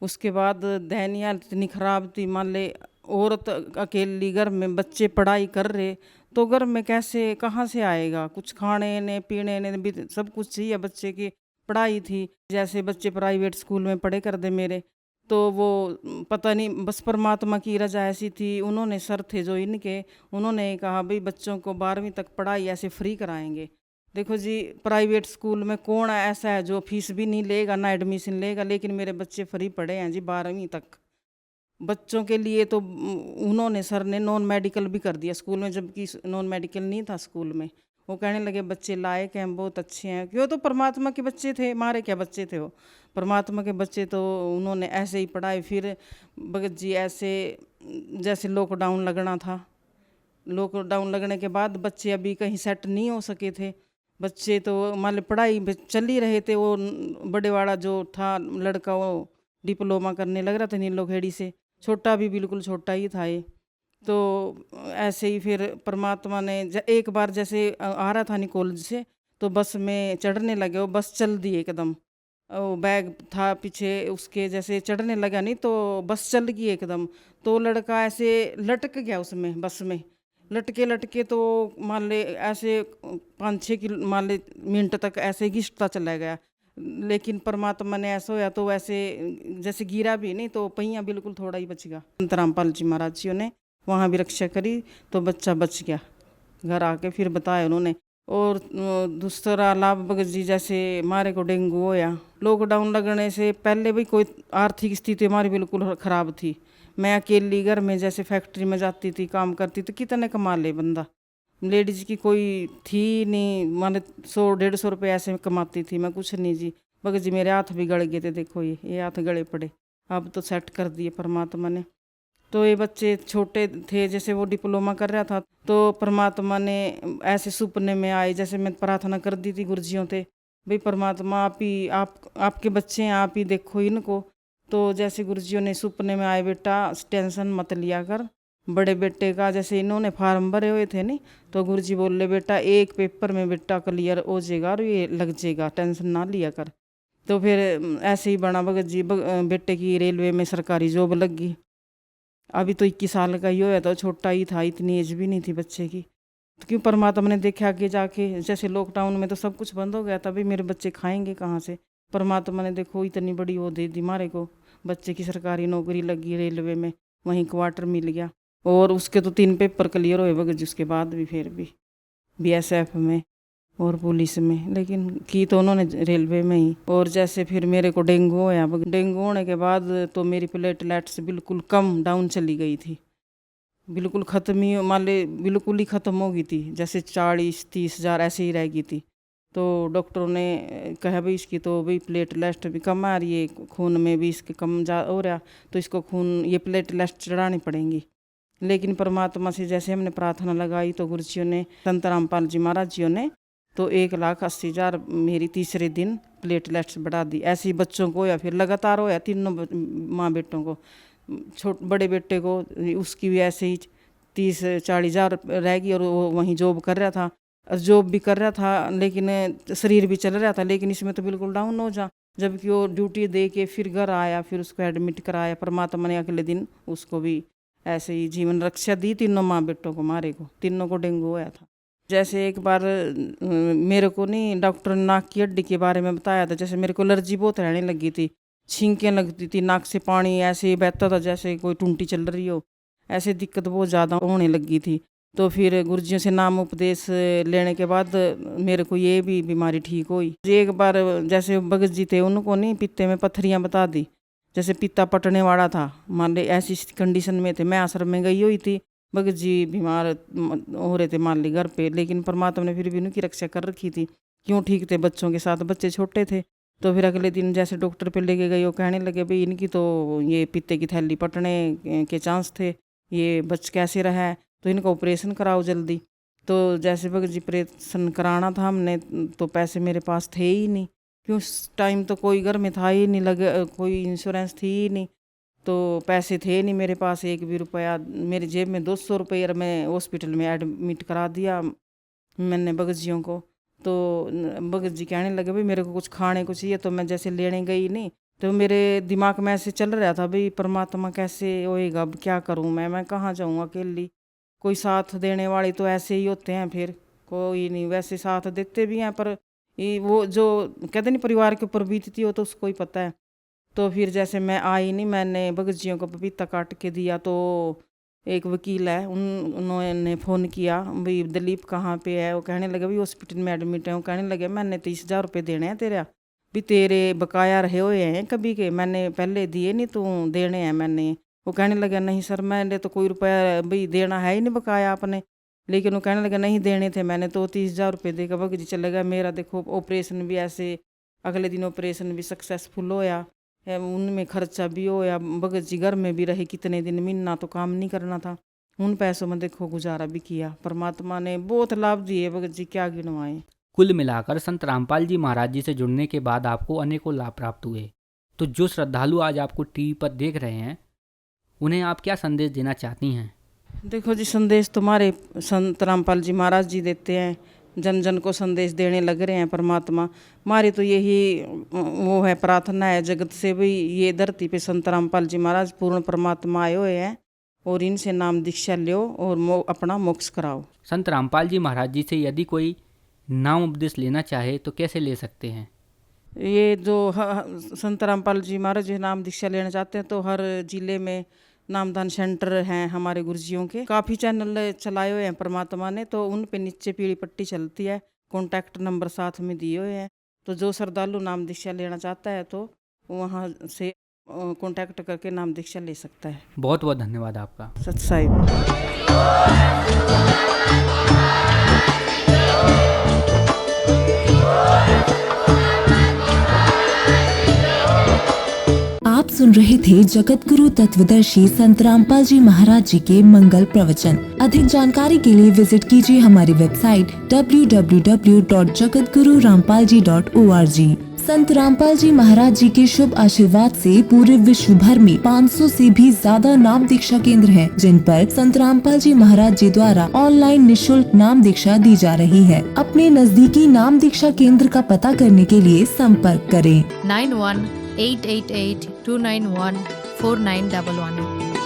उसके बाद दयनीय हालत इतनी खराब थी, मान ले औरत अकेली घर में, बच्चे पढ़ाई कर रहे, तो घर में कैसे कहाँ से आएगा, कुछ खाने ने पीने ने भी सब कुछ चाहिए। बच्चे की पढ़ाई थी, जैसे बच्चे प्राइवेट स्कूल में पढ़े कर दे मेरे, तो वो पता नहीं बस परमात्मा की रजा ऐसी थी। उन्होंने सर थे जो इनके, उन्होंने कहा भाई बच्चों को 12वीं तक पढ़ाई ऐसे फ्री कराएंगे। देखो जी प्राइवेट स्कूल में कौन ऐसा है जो फीस भी नहीं लेगा ना एडमिशन लेगा, लेकिन मेरे बच्चे फ्री पढ़े हैं जी 12वीं तक। बच्चों के लिए तो उन्होंने सर ने नॉन मेडिकल भी कर दिया स्कूल में, जबकि नॉन मेडिकल नहीं था स्कूल में। वो कहने लगे बच्चे लायक हैं, बहुत अच्छे हैं, क्यों तो परमात्मा के बच्चे थे, हमारे क्या बच्चे थे, वो परमात्मा के बच्चे। तो उन्होंने ऐसे ही पढ़ाई। फिर भगत जी ऐसे जैसे लॉकडाउन लगना था, लॉकडाउन लगने के बाद बच्चे अभी कहीं सेट नहीं हो सके थे। बच्चे तो मान लो पढ़ाई चल ही रहे थे। वो बड़े वाला जो था लड़का वो डिप्लोमा करने लग रहा था नीलोखेड़ी से, छोटा भी बिल्कुल छोटा ही था ये। तो ऐसे ही फिर परमात्मा ने एक बार जैसे आ रहा था नहीं कॉलेज से, तो बस में चढ़ने लगे, वो बस चल दी एकदम, वो बैग था पीछे उसके, जैसे चढ़ने लगा नहीं तो बस चल गई एकदम। तो लड़का ऐसे लटक गया उसमें, बस में लटके लटके, तो मान ले ऐसे 5-6 मान ले मिनट तक ऐसे घिसता चला गया। लेकिन परमात्मा ने ऐसा होया तो वैसे जैसे गिरा भी नहीं, तो पहिया बिल्कुल थोड़ा ही बच गया। संत रामपाल जी महाराज जी ने वहाँ भी रक्षा करी तो बच्चा बच गया। घर आके फिर बताया उन्होंने। और दूसरा लाभ भगत जी, जैसे हमारे को डेंगू होया लॉकडाउन लगने से पहले भी, कोई आर्थिक स्थिति हमारी बिल्कुल ख़राब थी। मैं अकेली घर में जैसे फैक्ट्री में जाती थी, काम करती थी, कितने कमा ले बंदा, लेडीज़ की कोई थी नहीं, मान 100-150 रुपये ऐसे कमाती थी मैं, कुछ नहीं जी। भगत जी मेरे हाथ भी गड़ गए थे, देखो ये हाथ गड़े पड़े, अब तो सेट कर दिए परमात्मा ने। तो ये बच्चे छोटे थे, जैसे वो डिप्लोमा कर रहा था, तो परमात्मा ने ऐसे सपने में आए, जैसे मैं प्रार्थना कर दी थी गुरुजियों से, भाई परमात्मा आप ही, आपके बच्चे हैं, आप ही देखो इनको। तो जैसे गुरुजियों ने सपने में आए, बेटा टेंशन मत लिया कर, बड़े बेटे का जैसे इन्होंने फार्म भरे हुए थे नहीं, तो गुरुजी बोले बेटा एक पेपर में बेटा क्लियर हो जाएगा और ये लग जाएगा, टेंशन ना लिया कर। तो फिर ऐसे ही बना भगत जी, बेटे की रेलवे में सरकारी जॉब लग गई। अभी तो 21 साल का ही होया था, छोटा ही था, इतनी एज भी नहीं थी बच्चे की। तो क्यों परमात्मा ने देखा आगे जाके, जैसे लॉकडाउन में तो सब कुछ बंद हो गया था, भाई मेरे बच्चे खाएंगे कहाँ से। परमात्मा ने देखो इतनी बड़ी वो दे दी मारे को, बच्चे की सरकारी नौकरी लगी रेलवे में, वहीं क्वार्टर मिल गया। और उसके तो 3 पेपर क्लियर हुए भगत जी उसके बाद भी, फिर भी BSF में और पुलिस में, लेकिन की तो उन्होंने रेलवे में ही। और जैसे फिर मेरे को डेंगू होया, डेंगू होने के बाद तो मेरी प्लेटलेट्स बिल्कुल कम डाउन चली गई थी, बिल्कुल ख़त्म ही, मान ले बिल्कुल ही ख़त्म हो गई थी, जैसे 40-30 हज़ार ऐसे ही रह गई थी। तो डॉक्टरों ने कहा भाई इसकी तो भाई प्लेटलेट्स भी कम आ रही है, खून में भी इसके कम जा हो रहा, तो इसको खून ये प्लेटलेट्स चढ़ानी पड़ेंगी। लेकिन परमात्मा से जैसे हमने प्रार्थना लगाई तो गुरुजियों ने, संत रामपाल जी महाराज जियों ने तो 1,80,000 मेरी तीसरे दिन प्लेटलेट्स बढ़ा दी। ऐसे ही बच्चों को या फिर लगातार होया, तीनों माँ बेटों को, बड़े बेटे को उसकी भी ऐसे ही 30-40 हज़ार रह गई, और वो वहीं जॉब कर रहा था, जॉब भी कर रहा था लेकिन शरीर भी चल रहा था, लेकिन इसमें तो बिल्कुल डाउन हो जा। जबकि वो ड्यूटी दे के फिर घर आया, फिर उसको एडमिट कराया, परमात्मा ने अगले दिन उसको भी ऐसे ही जीवन रक्षा दी। तीनों माँ बेटों को, मारे को तीनों को डेंगू होया था। जैसे एक बार मेरे को नहीं, डॉक्टर ने नाक की हड्डी के बारे में बताया था। जैसे मेरे को एलर्जी बहुत रहने लगी थी, छींकें लगती थी, नाक से पानी ऐसे बहता था जैसे कोई टूंटी चल रही हो, ऐसे दिक्कत बहुत ज़्यादा होने लगी थी। तो फिर गुरुजियों से नाम उपदेश लेने के बाद मेरे को ये भी बीमारी ठीक हुई। एक बार जैसे भगत जी थे, उनको नहीं पित्ते में पत्थरियाँ बता दी, जैसे पित्ता पटने वाला था, मान ले ऐसी कंडीशन में थे। मैं आश्रम में गई हुई थी, भगत जी बीमार हो रहे थे मान ली घर पे, लेकिन परमात्मा ने फिर भी उनकी रक्षा कर रखी थी। क्यों ठीक थे, बच्चों के साथ, बच्चे छोटे थे। तो फिर अगले दिन जैसे डॉक्टर पे लेके गए, वो कहने लगे भाई इनकी तो ये पित्ते की थैली पटने के चांस थे, ये बच कैसे रहा है, तो इनका ऑपरेशन कराओ जल्दी। तो जैसे भगत जी ऑपरेशन कराना था हमने, तो पैसे मेरे पास थे ही नहीं, क्यों उस टाइम तो कोई घर में था ही नहीं, लगे कोई इंश्योरेंस थी ही नहीं, तो पैसे थे नहीं मेरे पास एक भी रुपया। मेरी जेब में 200 रुपये, और मैं हॉस्पिटल में एडमिट करा दिया मैंने भगत जियों को। तो भगत जी कहने लगे भाई मेरे को कुछ खाने को चाहिए, तो मैं जैसे लेने गई नहीं, तो मेरे दिमाग में ऐसे चल रहा था भाई परमात्मा कैसे होएगा, अब क्या करूं मैं कहाँ जाऊं अकेली, कोई साथ देने वाले तो ऐसे ही होते हैं, फिर कोई नहीं, वैसे साथ देते भी हैं, पर वो जो कहते नहीं परिवार के ऊपर बीतती हो तो उसको ही पता है। तो फिर जैसे मैं आई नहीं, मैंने भगत जियों को पपीता काट के दिया, तो एक वकील है उन्होंने फ़ोन किया भाई दिलीप कहाँ पे है, वो कहने लगे भाई हॉस्पिटल में एडमिट है। वो कहने लगे मैंने 30,000 रुपये देने हैं तेरा, भी तेरे बकाया रहे हुए हैं कभी के, मैंने पहले दिए नहीं, तू देने हैं मैंने। वो कहने लगा नहीं सर मैंने तो कोई रुपया भाई देना है ही नहीं बकाया आपने, लेकिन वो कहने लगा नहीं देने थे मैंने, तो 30,000 रुपये देकर भगत जी चले गया। मेरा देखो ऑपरेशन भी ऐसे, अगले दिन ऑपरेशन भी सक्सेसफुल होया, उनमें खर्चा भी होया, भगत जी घर में भी रहे कितने दिन, महीना तो काम नहीं करना था, उन पैसों में देखो गुजारा भी किया। परमात्मा ने बहुत लाभ दिए भगत जी, क्या गिनवाएं। कुल मिलाकर संत रामपाल जी महाराज जी से जुड़ने के बाद आपको अनेकों लाभ प्राप्त हुए। तो जो श्रद्धालु आज आपको टीवी पर देख रहे हैं, उन्हें आप क्या संदेश देना चाहती हैं? देखो जी, संदेश तुम्हारे संत रामपाल जी महाराज जी देते हैं, जन जन को संदेश देने लग रहे हैं परमात्मा। हमारी तो यही वो है, प्रार्थना है जगत से भी, ये धरती पे संत रामपाल जी महाराज पूर्ण परमात्मा आए हुए हैं, और इनसे नाम दीक्षा लो और अपना मोक्ष कराओ। संत रामपाल जी महाराज जी से यदि कोई नाम उपदेश लेना चाहे तो कैसे ले सकते हैं? ये जो संत रामपाल जी महाराज जी नाम दीक्षा लेना चाहते हैं, तो हर जिले में नामदान सेंटर हैं हमारे गुरुजियों के, काफ़ी चैनल चलाए हुए हैं परमात्मा ने, तो उन पे नीचे पीली पट्टी चलती है, कॉन्टैक्ट नंबर साथ में दिए हुए हैं। तो जो श्रद्धालु नाम दीक्षा लेना चाहता है तो वहाँ से कॉन्टैक्ट करके नाम दीक्षा ले सकता है। बहुत बहुत धन्यवाद आपका। सत साहिब। आप सुन रहे थे जगत गुरु तत्वदर्शी संत रामपाल जी महाराज जी के मंगल प्रवचन। अधिक जानकारी के लिए विजिट कीजिए हमारी वेबसाइट www.jagatgururampalji.org। संत रामपाल जी महाराज जी के शुभ आशीर्वाद से पूरे विश्व भर में 500 से भी ज्यादा नाम दीक्षा केंद्र हैं, जिन पर संत रामपाल जी महाराज जी द्वारा ऑनलाइन निःशुल्क नाम दीक्षा दी जा रही है। अपने नजदीकी नाम दीक्षा केंद्र का पता करने के लिए संपर्क करें 91 888 291 4911।